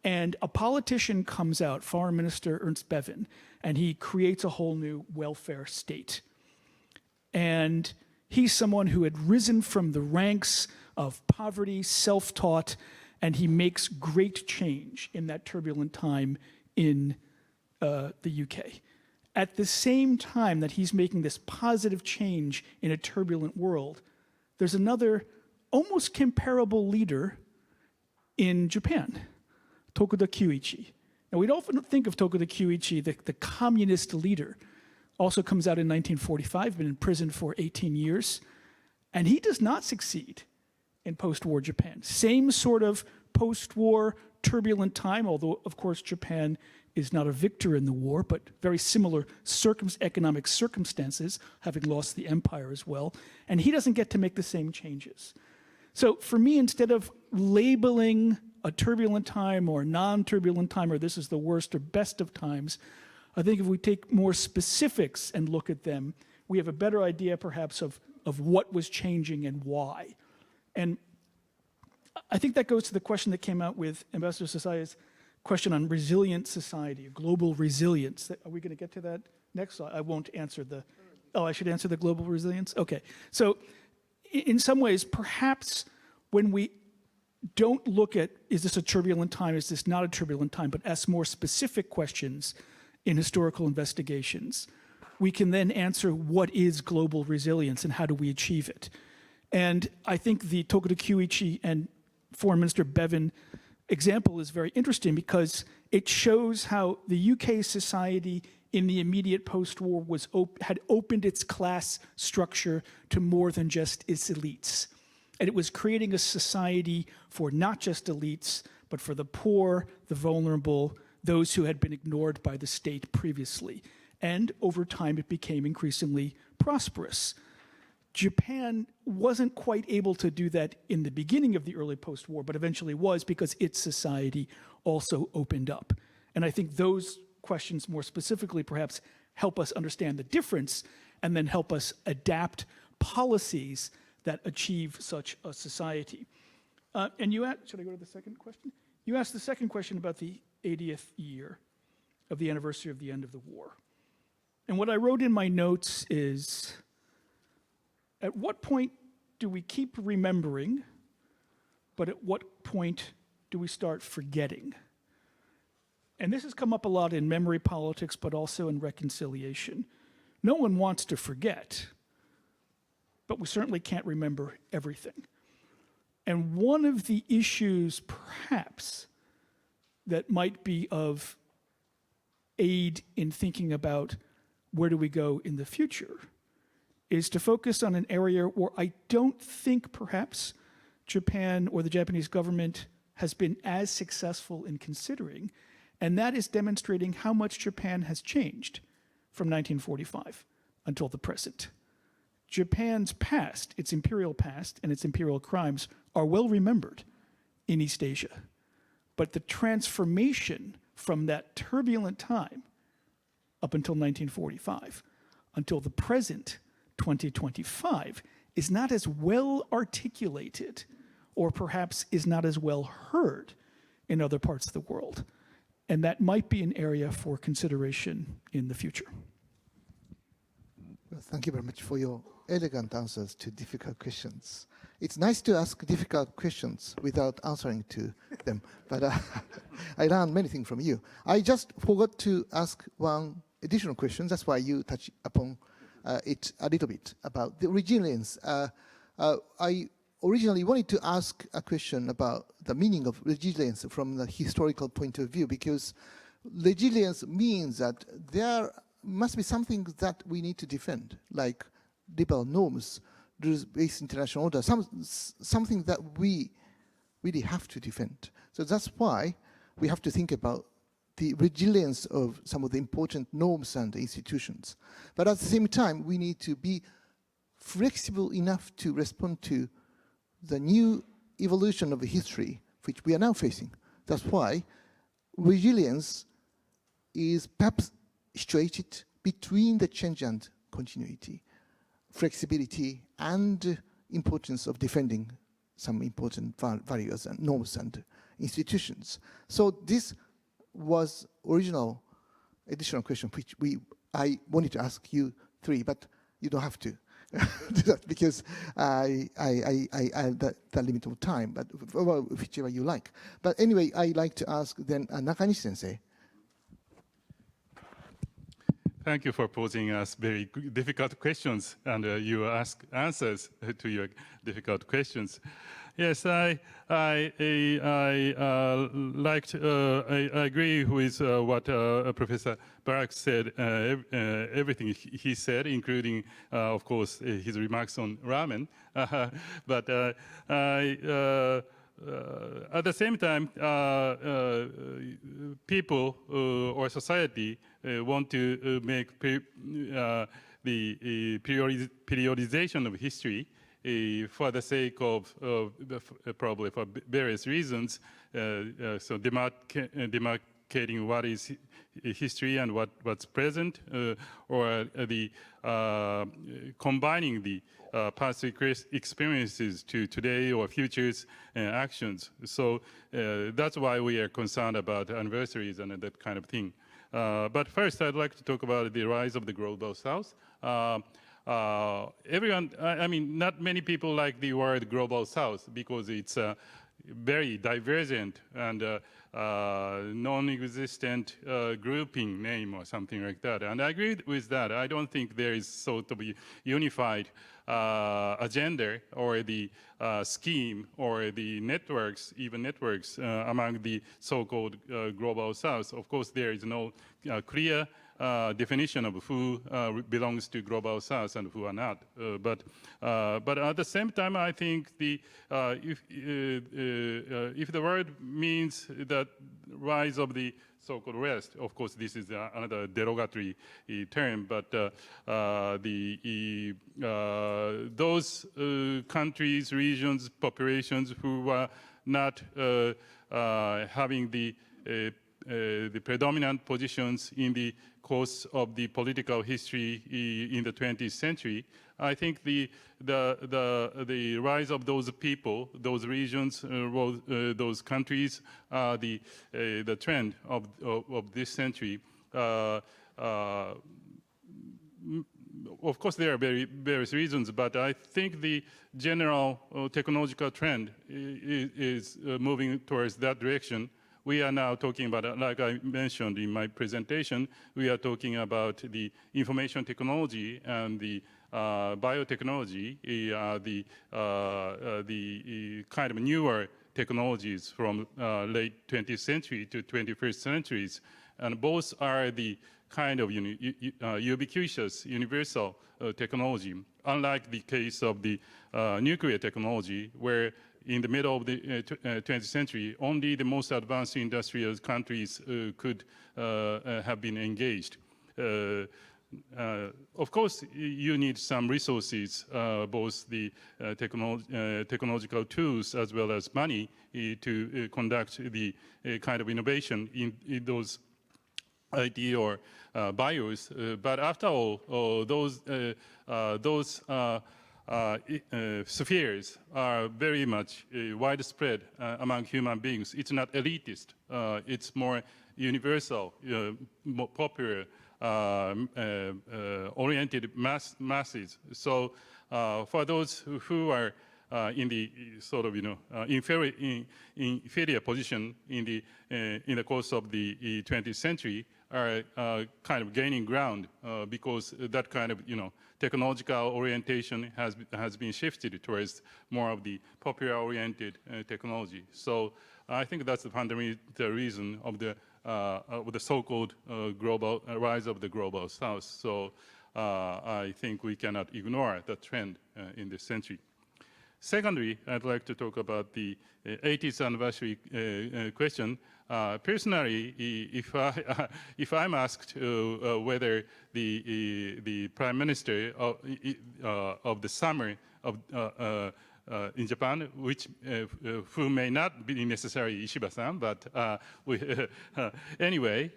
And a politician comes out, Foreign Minister Ernst Bevin, and he creates a whole new welfare state. And he's someone who had risen from the ranks of poverty, self-taught, and he makes great change in that turbulent time in the UK. At the same time that he's making this positive change in a turbulent world, there's another almost comparable leader in Japan, Tokuda Kyuichi. Now, we often think of Tokuda Kyuichi, the communist leader. Also comes out in 1945, been in prison for 18 years. And he does not succeed in post-war Japan. Same sort of post-war turbulent time, although, of course, Japan is not a victor in the war, but very similar economic circumstances, having lost the empire as well. And he doesn't get to make the same changes. So for me, instead of labeling a turbulent time or non-turbulent time, or this is the worst or best of times, I think if we take more specifics and look at them, we have a better idea perhaps of what was changing and why. And I think that goes to the question that came out with Ambassador Sosaya's question on resilient society, global resilience. Are we going to get to that next? I won't answer I should answer the global resilience? Okay. So in some ways, perhaps when we don't look at, is this a turbulent time, is this not a turbulent time, but ask more specific questions in historical investigations, we can then answer what is global resilience and how do we achieve it. And I think the Tokuda Kyuichi and Foreign Minister Bevin example is very interesting because it shows how the UK society in the immediate post-war had opened its class structure to more than just its elites. And it was creating a society for not just elites, but for the poor, the vulnerable, those who had been ignored by the state previously. And over time, it became increasingly prosperous. Japan wasn't quite able to do that in the beginning of the early post-war, but eventually was because its society also opened up. And I think those questions more specifically perhaps help us understand the difference and then help us adapt policies that achieve such a society. And you asked, should I go to the second question? You asked the second question about the 80th year of the anniversary of the end of the war. And what I wrote in my notes is, at what point do we keep remembering, but at what point do we start forgetting? And this has come up a lot in memory politics, but also in reconciliation. No one wants to forget, but we certainly can't remember everything. And one of the issues, perhaps, that might be of aid in thinking about where do we go in the future is to focus on an area where I don't think perhaps Japan or the Japanese government has been as successful in considering, and that is demonstrating how much Japan has changed from 1945 until the present. Japan's past, its imperial past and its imperial crimes are well remembered in East Asia. But the transformation from that turbulent time up until 1945, until the present 2025, is not as well articulated or perhaps is not as well heard in other parts of the world. And that might be an area for consideration in the future. Well, thank you very much for your elegant answers to difficult questions. It's nice to ask difficult questions without answering to them, but I learned many things from you. I just forgot to ask one additional question. That's why you touch upon it a little bit about the resilience. I originally wanted to ask a question about the meaning of resilience from the historical point of view, because resilience means that there must be something that we need to defend, like liberal norms, rules-based international order, something that we really have to defend. So that's why we have to think about the resilience of some of the important norms and institutions. But at the same time, we need to be flexible enough to respond to the new evolution of history, which we are now facing. That's why resilience is perhaps situated between the change and continuity, flexibility, and importance of defending some important values and norms and institutions. So this was original additional question, which I wanted to ask you three, but you don't have to do that because I have that limit of time, but well, whichever you like. But anyway, I like to ask then Nakanishi sensei. Thank you for posing us very difficult questions, and you ask answers to your difficult questions. Yes, I agree with what Professor Barak said. Everything he said, including, of course, his remarks on ramen. But at the same time, people or society want to make the periodization of history for the sake of probably for various reasons. So demarcating what is history and what's present, or the combining the past experiences to today or futures actions. So that's why we are concerned about anniversaries and that kind of thing. But first, I'd like to talk about the rise of the Global South. Everyone, I mean, not many people like the word Global South because it's very divergent and non-existent grouping name or something like that. And I agree with that. I don't think there is sort of a unified agenda or the scheme or the networks, even networks among the so-called Global South. Of course, there is no clear definition of who belongs to global south and who are not. But at the same time, I think if the word means the rise of the so-called West, of course, this is another derogatory term, but those countries, regions, populations who are not having the predominant positions in the course of the political history in the 20th century, I think the rise of those people, those regions, those countries, the trend of this century. Of course, there are various reasons, but I think the general technological trend is moving towards that direction. We are now talking about, like I mentioned in my presentation, we are talking about the information technology and the biotechnology, the kind of newer technologies from late 20th century to 21st centuries. And both are the kind of ubiquitous, universal technology, unlike the case of the nuclear technology, where in the middle of the 20th century, only the most advanced industrial countries could have been engaged. Of course, you need some resources, both the technological tools as well as money to conduct the kind of innovation in those IT or bios. But after all, those spheres are very much widespread among human beings. It's not elitist. It's more universal, more popular, oriented masses. So for those who are in the sort of inferior position in the course of the 20th century are kind of gaining ground because that kind of technological orientation has been shifted towards more of the popular oriented technology. So I think that's the fundamental reason of the so-called global rise of the global south. So I think we cannot ignore that trend in this century. Secondly, I'd like to talk about the 80th anniversary question. Personally, if I'm asked whether the prime minister of the summer in Japan, who may not be necessarily Ishiba-san, but anyway,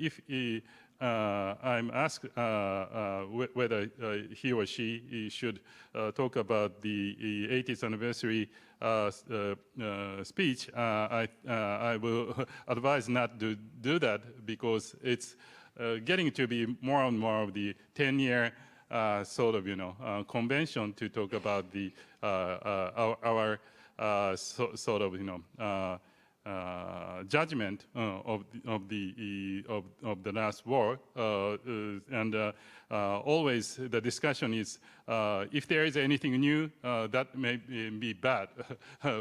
if I'm asked whether he or she should talk about the 80th anniversary speech, I will advise not to do that because it's getting to be more and more of the 10-year sort of convention to talk about the our sort of judgment of the last war, and always the discussion is if there is anything new that may be bad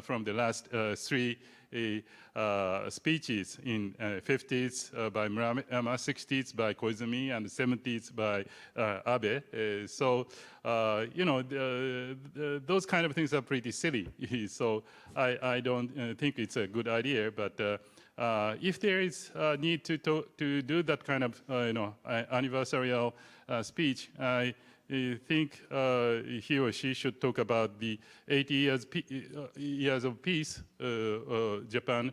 from the last three speeches in 50s by Murayama, 60s by Koizumi, and 70s by Abe. So those kind of things are pretty silly. So I don't think it's a good idea. But if there is a need to do that kind of anniversarial speech, I think he or she should talk about the 80 years of peace Japan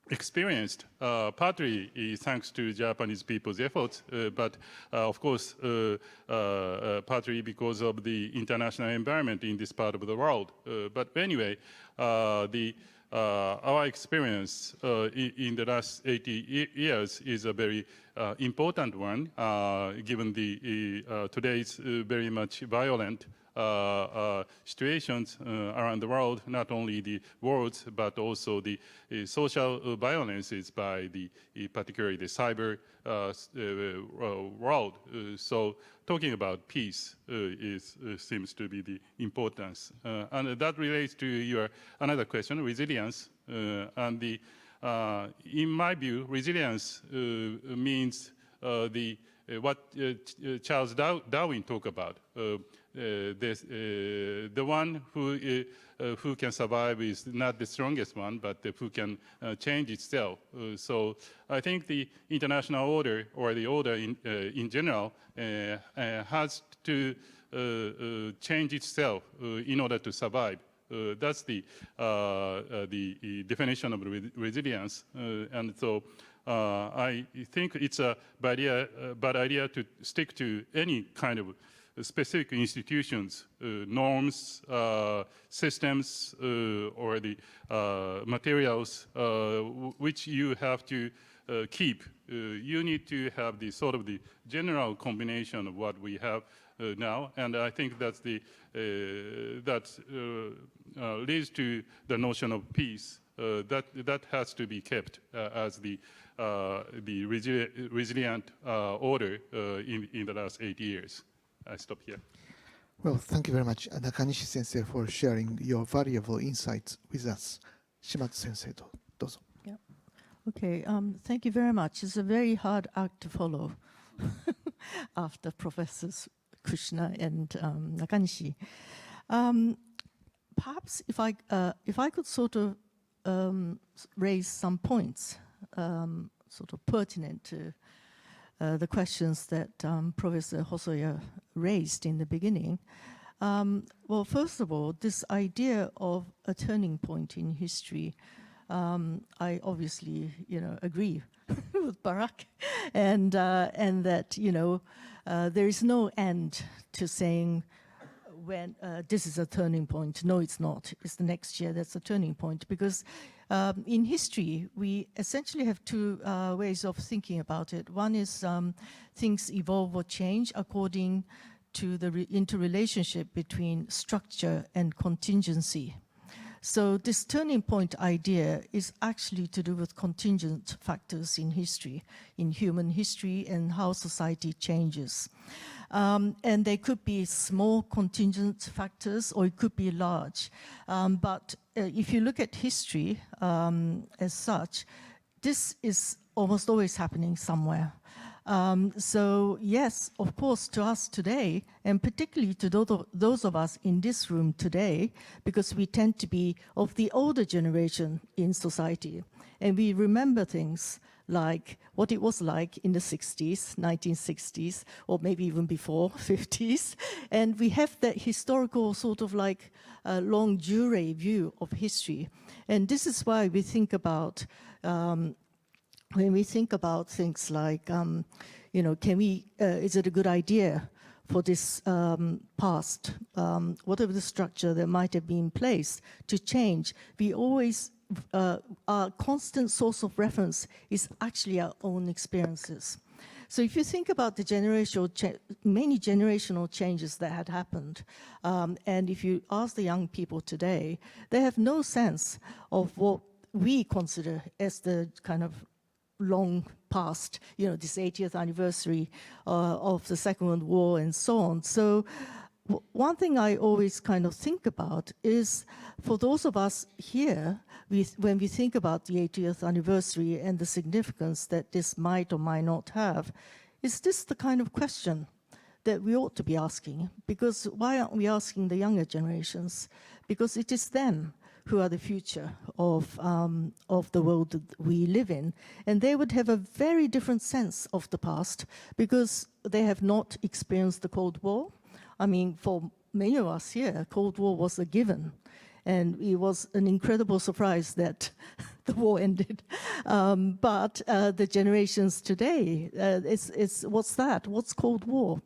experienced, partly thanks to Japanese people's efforts, but of course partly because of the international environment in this part of the world. But anyway, our experience in the last 80 years is a very important one, given the today's very much violent situations around the world, not only the wars, but also the social violences by particularly the cyber world. So talking about peace seems to be the importance. And that relates to your another question, resilience. And In my view, resilience means what Charles Darwin talked about. The one who can survive is not the strongest one, but who can change itself. So I think the international order, or the order in general, has to change itself in order to survive. That's the definition of resilience. And so I think it's a bad idea to stick to any kind of specific institutions, norms, systems, or the materials which you have to keep. You need to have the sort of the general combination of what we have now, and I think that's that leads to the notion of peace. That has to be kept as the resilient order in the last 8 years. I stop here. Well, thank you very much, Nakanishi sensei, for sharing your valuable insights with us. Shimazu sensei, どうぞ。 Yeah. Okay. Thank you very much. It's a very hard act to follow after Professors Kushner and Nakanishi. Perhaps if I could sort of raise some points, sort of pertinent to the questions that Professor Hosoya raised in the beginning. Well, first of all, this idea of a turning point in history, I obviously, agree with Barak, and that there is no end to saying when this is a turning point. No, it's not. It's the next year that's a turning point, because in history we essentially have two ways of thinking about it. One is things evolve or change according to the interrelationship between structure and contingency. So this turning point idea is actually to do with contingent factors in history, in human history, and how society changes. And they could be small contingent factors, or it could be large. But if you look at history as such, this is almost always happening somewhere. So yes, of course, to us today, and particularly to those of us in this room today, because we tend to be of the older generation in society, and we remember things like what it was like in the 60s, 1960s, or maybe even before, 50s. And we have that historical sort of like longue durée view of history. And this is why we think about when we think about things like, can we, is it a good idea for this past, whatever the structure that might have been in place, to change? We always, our constant source of reference is actually our own experiences. So if you think about the many generational changes that had happened, and if you ask the young people today, they have no sense of what we consider as the kind of long past, this 80th anniversary of the Second World War and so on. So one thing I always kind of think about is, for those of us here, when we think about the 80th anniversary and the significance that this might or might not have, is this the kind of question that we ought to be asking? Because why aren't we asking the younger generations? Because it is them who are the future of the world that we live in. And they would have a very different sense of the past, because they have not experienced the Cold War. I mean, for many of us here, Cold War was a given. And it was an incredible surprise that the war ended. But the generations today, it's what's that? What's Cold War?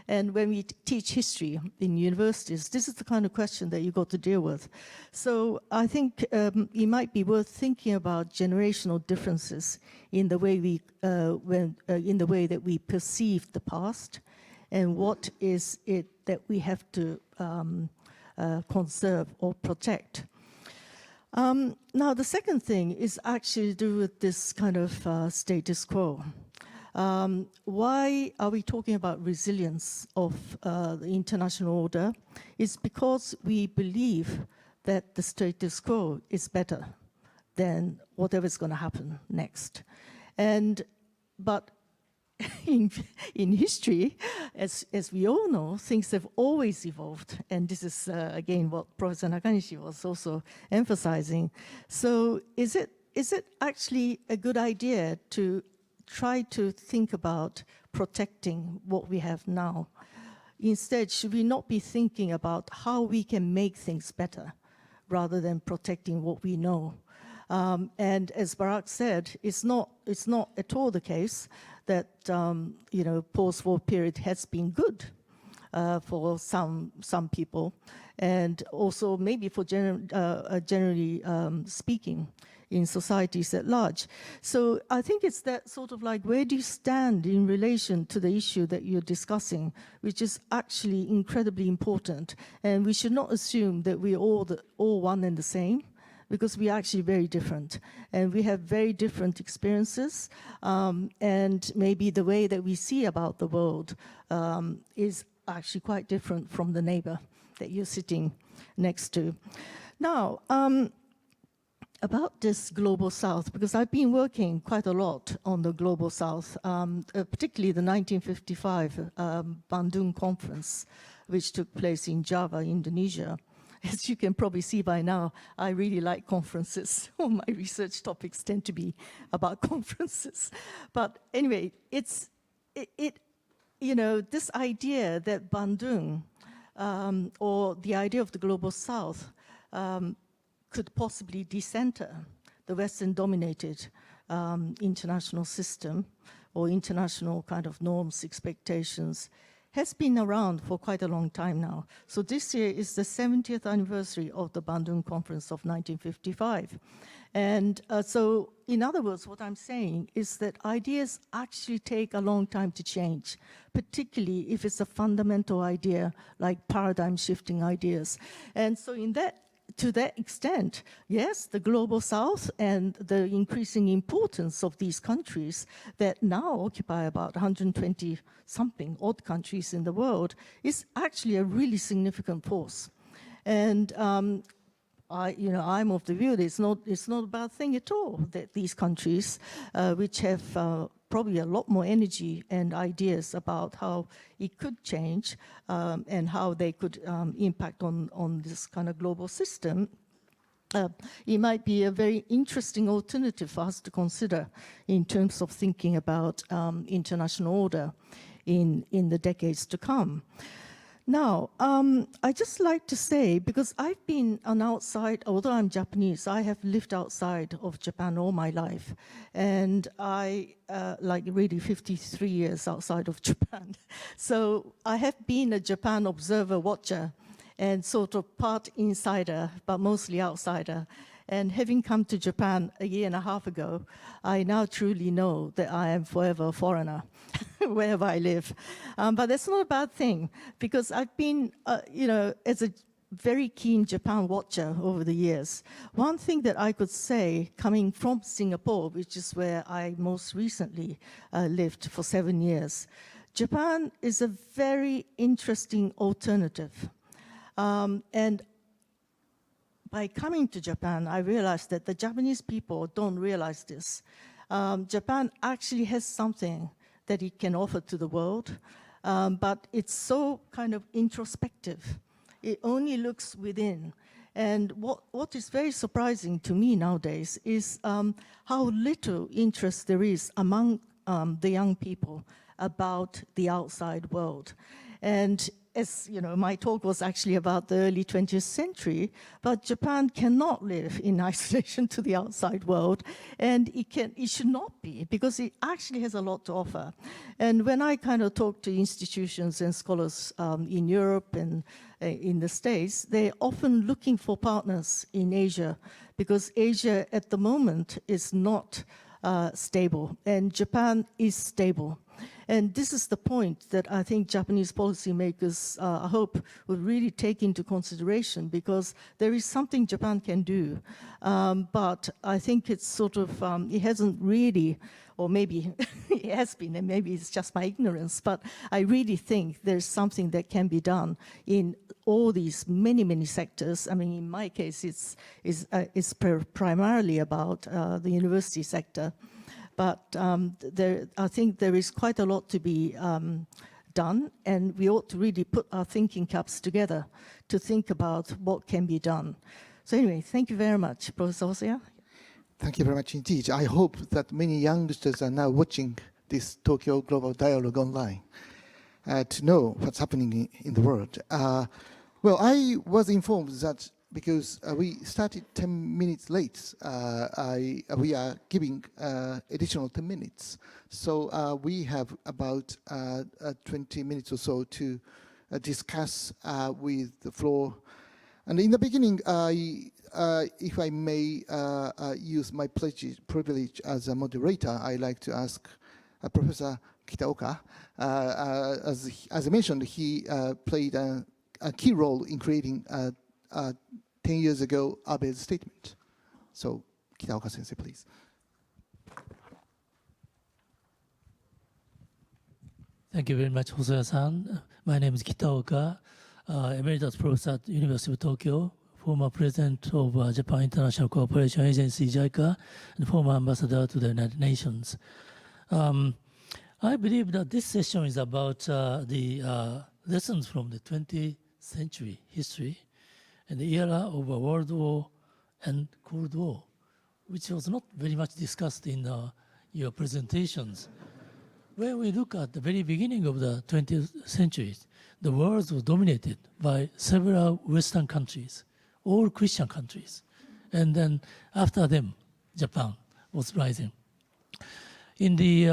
And when we teach history in universities, this is the kind of question that you got to deal with. So I think it might be worth thinking about generational differences in the way we, in the way that we perceive the past, and what is it that we have to conserve or protect. Now, the second thing is actually to do with this kind of status quo. Why are we talking about resilience of the international order? It's because we believe that the status quo is better than whatever's going to happen next. But in history, as we all know, things have always evolved. And this is, again, what Professor Nakanishi was also emphasizing. So is it actually a good idea to try to think about protecting what we have now? Instead, should we not be thinking about how we can make things better rather than protecting what we know? And as Barak said, it's not at all the case that post-war period has been good for some people, and also maybe for generally speaking in societies at large. So I think it's that sort of like, where do you stand in relation to the issue that you're discussing, which is actually incredibly important, and we should not assume that we're all one and the same, because we are actually very different, and we have very different experiences, and maybe the way that we see about the world is actually quite different from the neighbor that you're sitting next to. Now, about this Global South, because I've been working quite a lot on the Global South, particularly the 1955 Bandung Conference, which took place in Java, Indonesia. As you can probably see by now, I really like conferences. All my research topics tend to be about conferences. But anyway, this idea that Bandung, or the idea of the Global South, could possibly decenter the Western-dominated international system or international kind of norms, expectations, has been around for quite a long time now. So this year is the 70th anniversary of the Bandung Conference of 1955. And so, in other words, what I'm saying is that ideas actually take a long time to change, particularly if it's a fundamental idea like paradigm-shifting ideas. And so to that extent, yes, the Global South and the increasing importance of these countries that now occupy about 120-something odd countries in the world is actually a really significant force. And I'm of the view that it's not a bad thing at all that these countries, which have probably a lot more energy and ideas about how it could change and how they could impact on this kind of global system, it might be a very interesting alternative for us to consider in terms of thinking about international order in the decades to come. Now, I just like to say, because I've been an outside, although I'm Japanese, I have lived outside of Japan all my life. And I, really 53 years outside of Japan. So I have been a Japan observer watcher and sort of part insider, but mostly outsider. And having come to Japan a year and a half ago, I now truly know that I am forever a foreigner, wherever I live. But that's not a bad thing, because I've been, as a very keen Japan watcher over the years. One thing that I could say, coming from Singapore, which is where I most recently lived for 7 years, Japan is a very interesting alternative. And by coming to Japan, I realized that the Japanese people don't realize this. Japan actually has something that it can offer to the world, but it's so kind of introspective. It only looks within. And what is very surprising to me nowadays is how little interest there is among the young people about the outside world. And as you know, my talk was actually about the early 20th century, but Japan cannot live in isolation to the outside world, and it should not be, because it actually has a lot to offer. And when I kind of talk to institutions and scholars in Europe and in the States, they're often looking for partners in Asia, because Asia at the moment is not stable, and Japan is stable. And this is the point that I think Japanese policymakers, I hope, will really take into consideration, because there is something Japan can do. But I think it's sort of, it hasn't really, or maybe it has been, and maybe it's just my ignorance, but I really think there's something that can be done in all these many sectors. I mean, in my case, it's primarily about the university sector. But I think there is quite a lot to be done, and we ought to really put our thinking caps together to think about what can be done. So anyway, thank you very much, Professor Hosoya. Thank you very much indeed. I hope that many youngsters are now watching this Tokyo Global Dialogue online to know what's happening in the world. Well, I was informed that because we started 10 minutes late, we are giving additional 10 minutes. So we have about 20 minutes or so to discuss with the floor. And in the beginning, if I may use my privilege as a moderator, I'd like to ask Professor Kitaoka. As I mentioned, he played a key role in creating 10 years ago Abe's statement. So, Kitaoka Sensei, please. Thank you very much, Hosoya-san. My name is Kitaoka, Emeritus Professor at University of Tokyo, former President of Japan International Cooperation Agency, JICA, and former Ambassador to the United Nations. I believe that this session is about the lessons from the 20th century history and the era of World War and Cold War, which was not very much discussed in your presentations. When we look at the very beginning of the 20th century, the world was dominated by several Western countries, all Christian countries. And then after them, Japan was rising. In the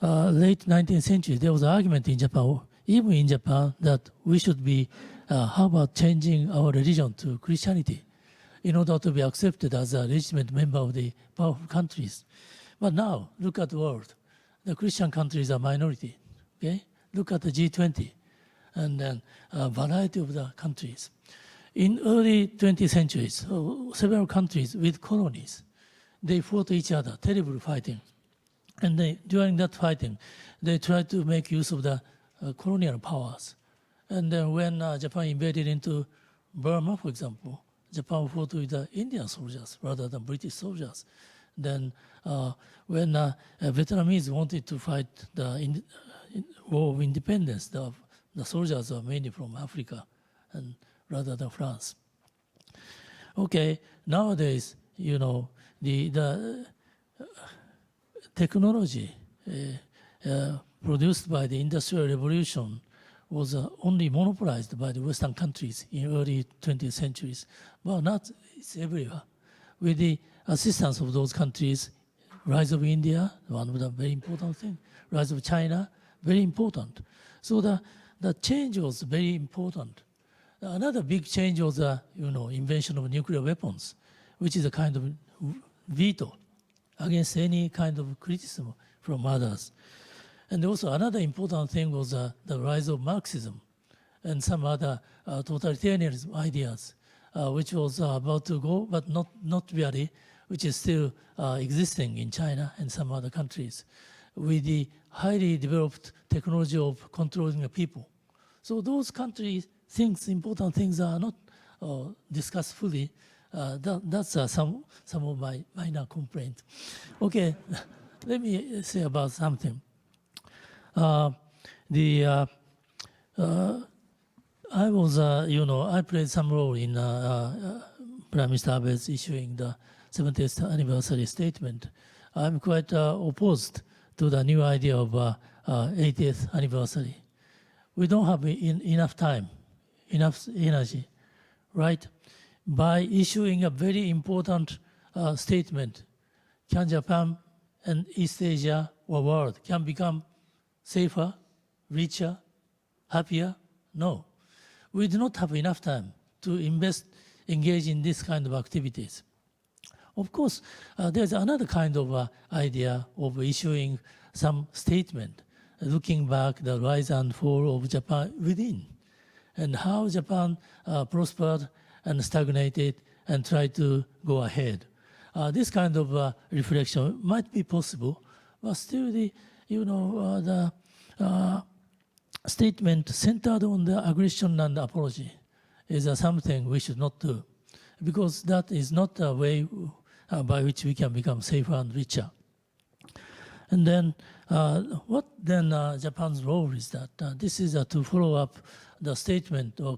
late 19th century, there was an argument in Japan, even in Japan, that we should be, how about changing our religion to Christianity in order to be accepted as a legitimate member of the powerful countries. But now, look at the world. The Christian countries are minority. Okay? Look at the G20 and then a variety of the countries. In early 20th centuries, several countries with colonies, they fought each other, terrible fighting. And during that fighting, they tried to make use of the colonial powers. And then when Japan invaded into Burma, for example, Japan fought with the Indian soldiers rather than British soldiers. Then when Vietnamese wanted to fight the war of independence, the soldiers were mainly from Africa and rather than France. Okay, nowadays, you know, the technology produced by the Industrial Revolution was only monopolized by the Western countries in early 20th centuries. Well, not it's everywhere. With the assistance of those countries, rise of India, one of the very important things, rise of China, very important. So the change was very important. Another big change was the invention of nuclear weapons, which is a kind of veto against any kind of criticism from others. And also another important thing was the rise of Marxism and some other totalitarianism ideas, which was about to go, but not really, which is still existing in China and some other countries, with the highly developed technology of controlling the people. So those countries, important things are not discussed fully. That's some of my minor complaints. Okay, let me say about something. I was, I played some role in Prime Minister Abe's issuing the 70th anniversary statement. I'm quite opposed to the new idea of 80th anniversary. We don't have enough time, enough energy, right? By issuing a very important statement, can Japan and East Asia or world can become safer, richer, happier? No. We do not have enough time to engage in this kind of activities. Of course, there's another kind of idea of issuing some statement looking back the rise and fall of Japan within, and how Japan prospered and stagnated and tried to go ahead. This kind of reflection might be possible, but still the statement centered on the aggression and apology is something we should not do, because that is not a way by which we can become safer and richer. And then, what then Japan's role is that this is to follow up the statement or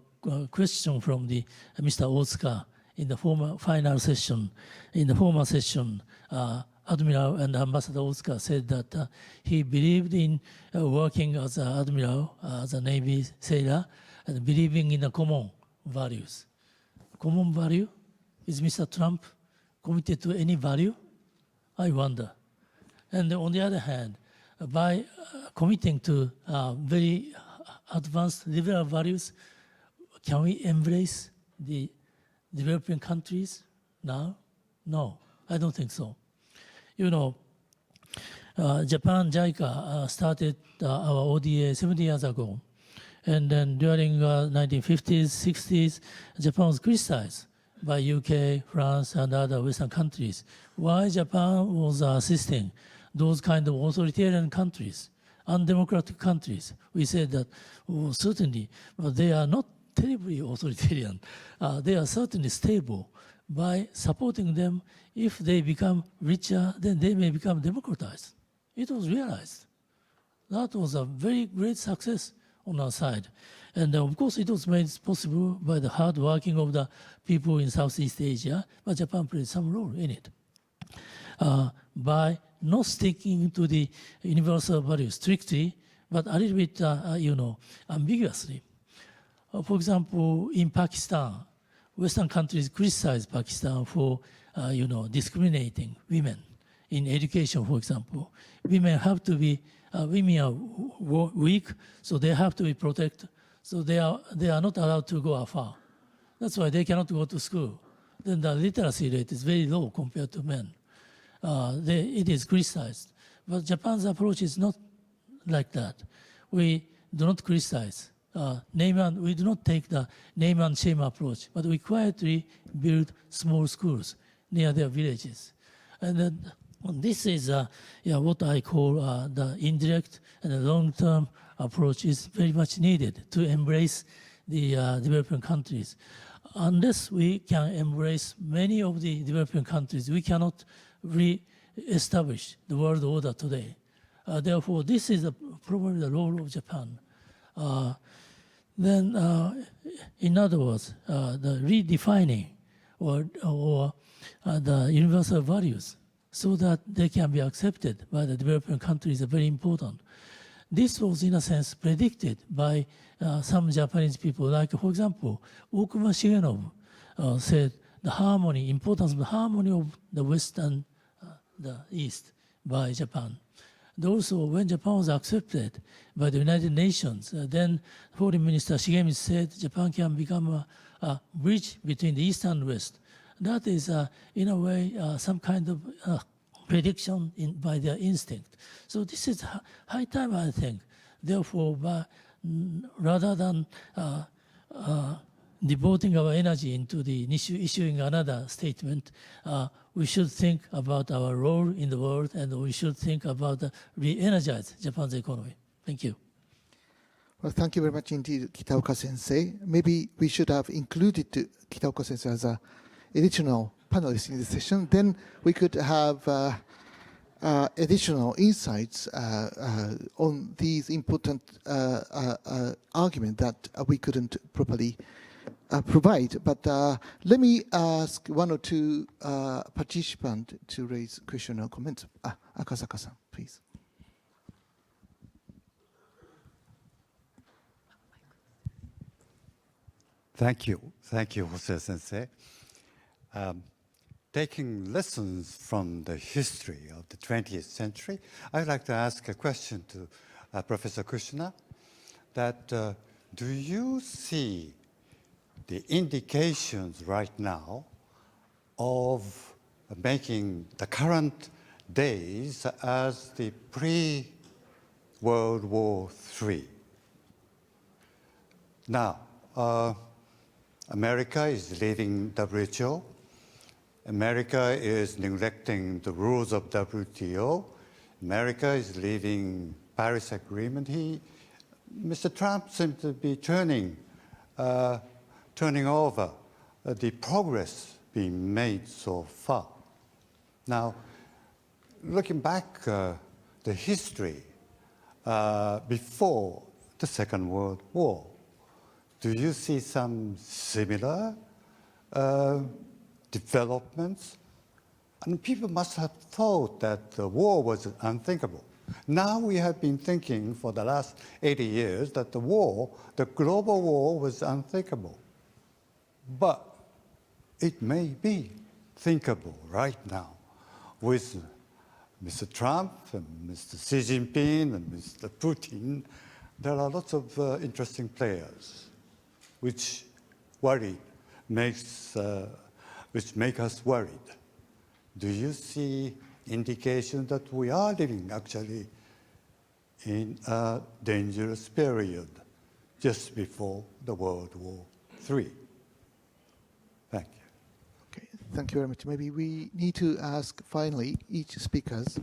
question from the Mr. Otsuka in the final session. In the former session, Admiral and Ambassador Otsuka said that he believed in working as an admiral, as a Navy sailor, and believing in the common values. Common value? Is Mr. Trump committed to any value? I wonder. And on the other hand, by committing to very advanced liberal values, can we embrace the developing countries now? No, I don't think so. Japan, JICA started our ODA 70 years ago. And then during 1950s, 60s, Japan was criticized by UK, France, and other Western countries. Why Japan was assisting those kind of authoritarian countries, undemocratic countries? We said that certainly, but they are not terribly authoritarian. They are certainly stable. By supporting them, if they become richer, then they may become democratized. It was realized. That was a very great success on our side. And of course, it was made possible by the hard working of the people in Southeast Asia, but Japan played some role in it. By not sticking to the universal values strictly, but a little bit, ambiguously. For example, in Pakistan, Western countries criticize Pakistan for, discriminating women in education, for example. Women have to be, women are weak, so they have to be protected. So they are not allowed to go afar. That's why they cannot go to school. Then the literacy rate is very low compared to men. It is criticized. But Japan's approach is not like that. We do not criticize. We do not take the name and shame approach, but we quietly build small schools near their villages. And then this is what I call the indirect and the long-term approach is very much needed to embrace the developing countries. Unless we can embrace many of the developing countries, we cannot re-establish the world order today. Therefore, this is probably the role of Japan. Then, in other words, the redefining or the universal values so that they can be accepted by the developing countries are very important. This was, in a sense, predicted by some Japanese people. Like, for example, Okuma Shigenov said the importance of the harmony of the West and the East by Japan. And also, when Japan was accepted by the United Nations, then Foreign Minister Shigemichi said Japan can become a bridge between the East and West. That is, in a way, some kind of prediction by their instinct. So this is high time, I think. Therefore, rather than devoting our energy into the issuing another statement, we should think about our role in the world, and we should think about re-energize Japan's economy. Thank you. Well, thank you very much indeed, Kitaoka-sensei. Maybe we should have included Kitaoka-sensei as an additional panelist in this session. Then we could have additional insights on these important arguments that we couldn't properly provide. But let me ask one or two participants to raise question or comments. Akasaka-san, please. Thank you, Hosoya Sensei. Taking lessons from the history of the 20th century, I'd like to ask a question to Professor Kushner. That do you see the indications right now of making the current days as the World War III. Now, America is leaving WHO. America is neglecting the rules of WTO. America is leaving Paris Agreement. Mr. Trump seems to be turning over the progress being made so far. Now, looking back the history before the Second World War, do you see some similar developments? And people must have thought that the war was unthinkable. Now we have been thinking for the last 80 years that the global war was unthinkable. But it may be thinkable right now with Mr. Trump and Mr. Xi Jinping and Mr. Putin. There are lots of interesting players which make us worried. Do you see indications that we are living actually in a dangerous period just before the World War III? Thank you. Okay, thank you very much. Maybe we need to ask finally each speakers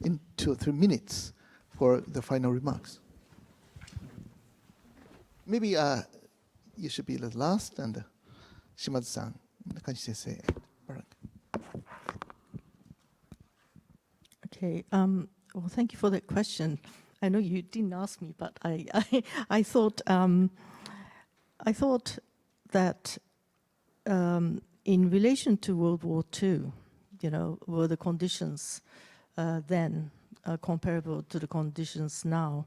in 2 or 3 minutes for the final remarks. Maybe you should be the last, and Shimazu-san, Nakanishi sensei, Barak. Okay. Well, thank you for that question. I know you didn't ask me, but I thought that in relation to World War II, were the conditions then comparable to the conditions now?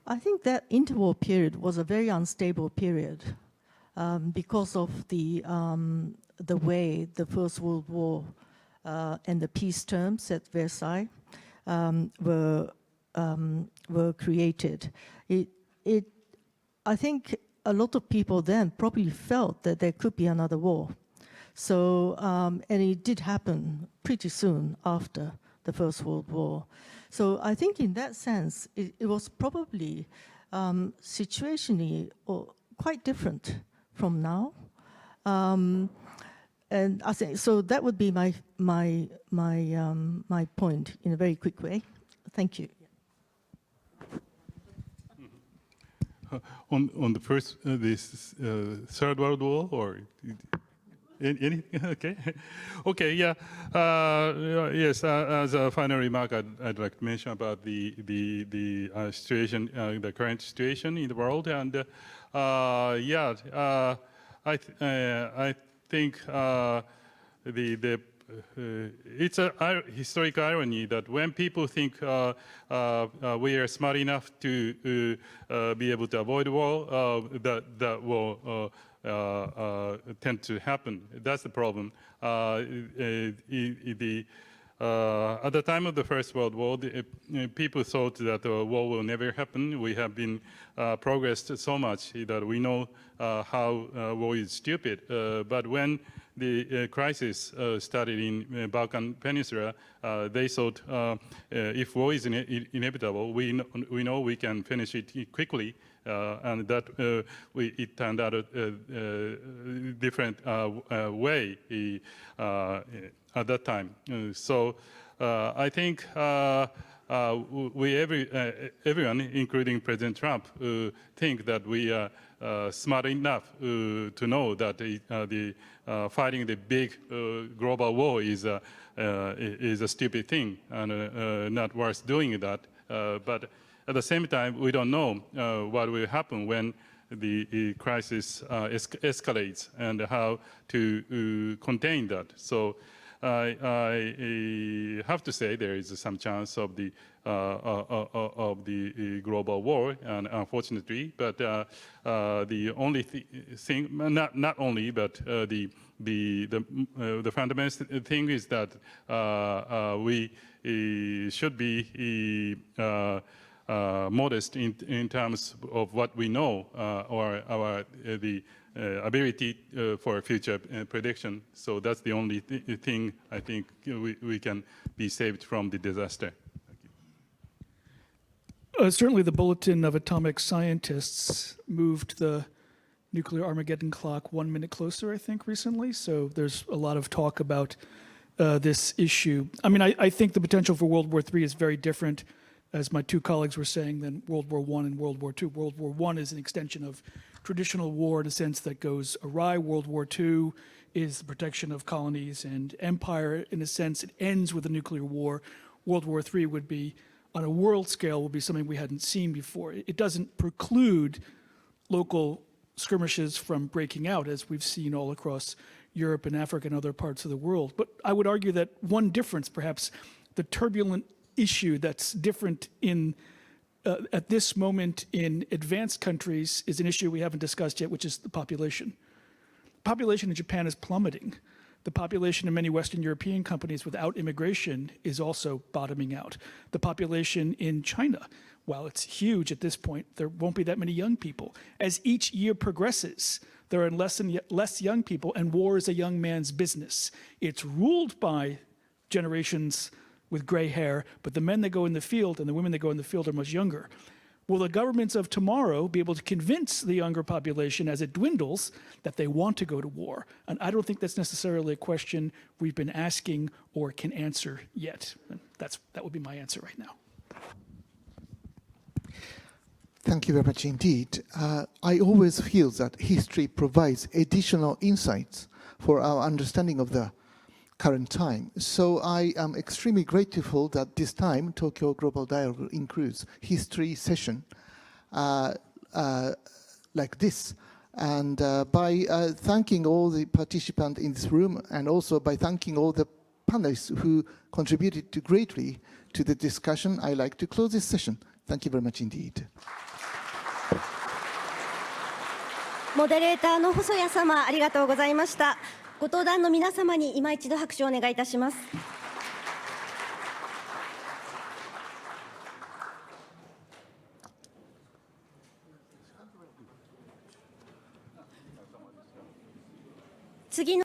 I think that interwar period was a very unstable period because of the way the First World War and the peace terms at Versailles were created. I think a lot of people then probably felt that there could be another war. So, and it did happen pretty soon after the First World War. So I think in that sense, it was probably situationally quite different from now. And I think so. That would be my point in a very quick way. Thank you. On the first, this Third World War, or any? Okay, yeah. Yes. As a final remark, I'd like to mention about the situation, the current situation in the world, and I think it's a historic irony that when people think we are smart enough to be able to avoid war, that will tend to happen. That's the problem. At the time of the First World War, people thought that the war will never happen. We have been progressed so much that we know how war is stupid. But when the crisis started in Balkan Peninsula, they thought if war is inevitable, we know we can finish it quickly, and that it turned out a different way at that time. So I think everyone, including President Trump, think that we are smart enough to know that fighting the big global war is a stupid thing and not worth doing that. But at the same time, we don't know what will happen when the crisis escalates and how to contain that. So I have to say there is some chance of the global war, and unfortunately, but the only thing, not only, but the fundamental thing is that we should be modest in terms of what we know or the ability for future prediction. So that's the only thing I think we can be saved from the disaster. Thank you. Certainly, the Bulletin of Atomic Scientists moved the nuclear Armageddon clock 1 minute closer, I think, recently. So there's a lot of talk about this issue. I mean, I think the potential for World War III is very different, as my two colleagues were saying, than World War I and World War II. World War I is an extension of traditional war in a sense that goes awry. World War II is the protection of colonies and empire. In a sense, it ends with a nuclear war. World War III would be, on a world scale, will be something we hadn't seen before. It doesn't preclude local skirmishes from breaking out, as we've seen all across Europe and Africa and other parts of the world. But I would argue that one difference, perhaps the turbulent issue that's different in at this moment in advanced countries is an issue we haven't discussed yet, which is the population. Population in Japan is plummeting. The population in many Western European companies without immigration is also bottoming out. The population in China, while it's huge at this point, there won't be that many young people. As each year progresses, there are less and less young people, and war is a young man's business. It's ruled by generations with gray hair, but the men that go in the field and the women that go in the field are much younger. Will the governments of tomorrow be able to convince the younger population as it dwindles that they want to go to war? And I don't think that's necessarily a question we've been asking or can answer yet. And that would be my answer right now. Thank you very much indeed. I always feel that history provides additional insights for our understanding of the current time. So I am extremely grateful that this time Tokyo Global Dialogue includes history session like this. And by thanking all the participants in this room, and also by thanking all the panelists who contributed greatly to the discussion, I'd like to close this session. Thank you very much indeed. モデレーターの細谷様、ありがとうございました。ご登壇の皆様に今一度拍手をお願いいたします。次の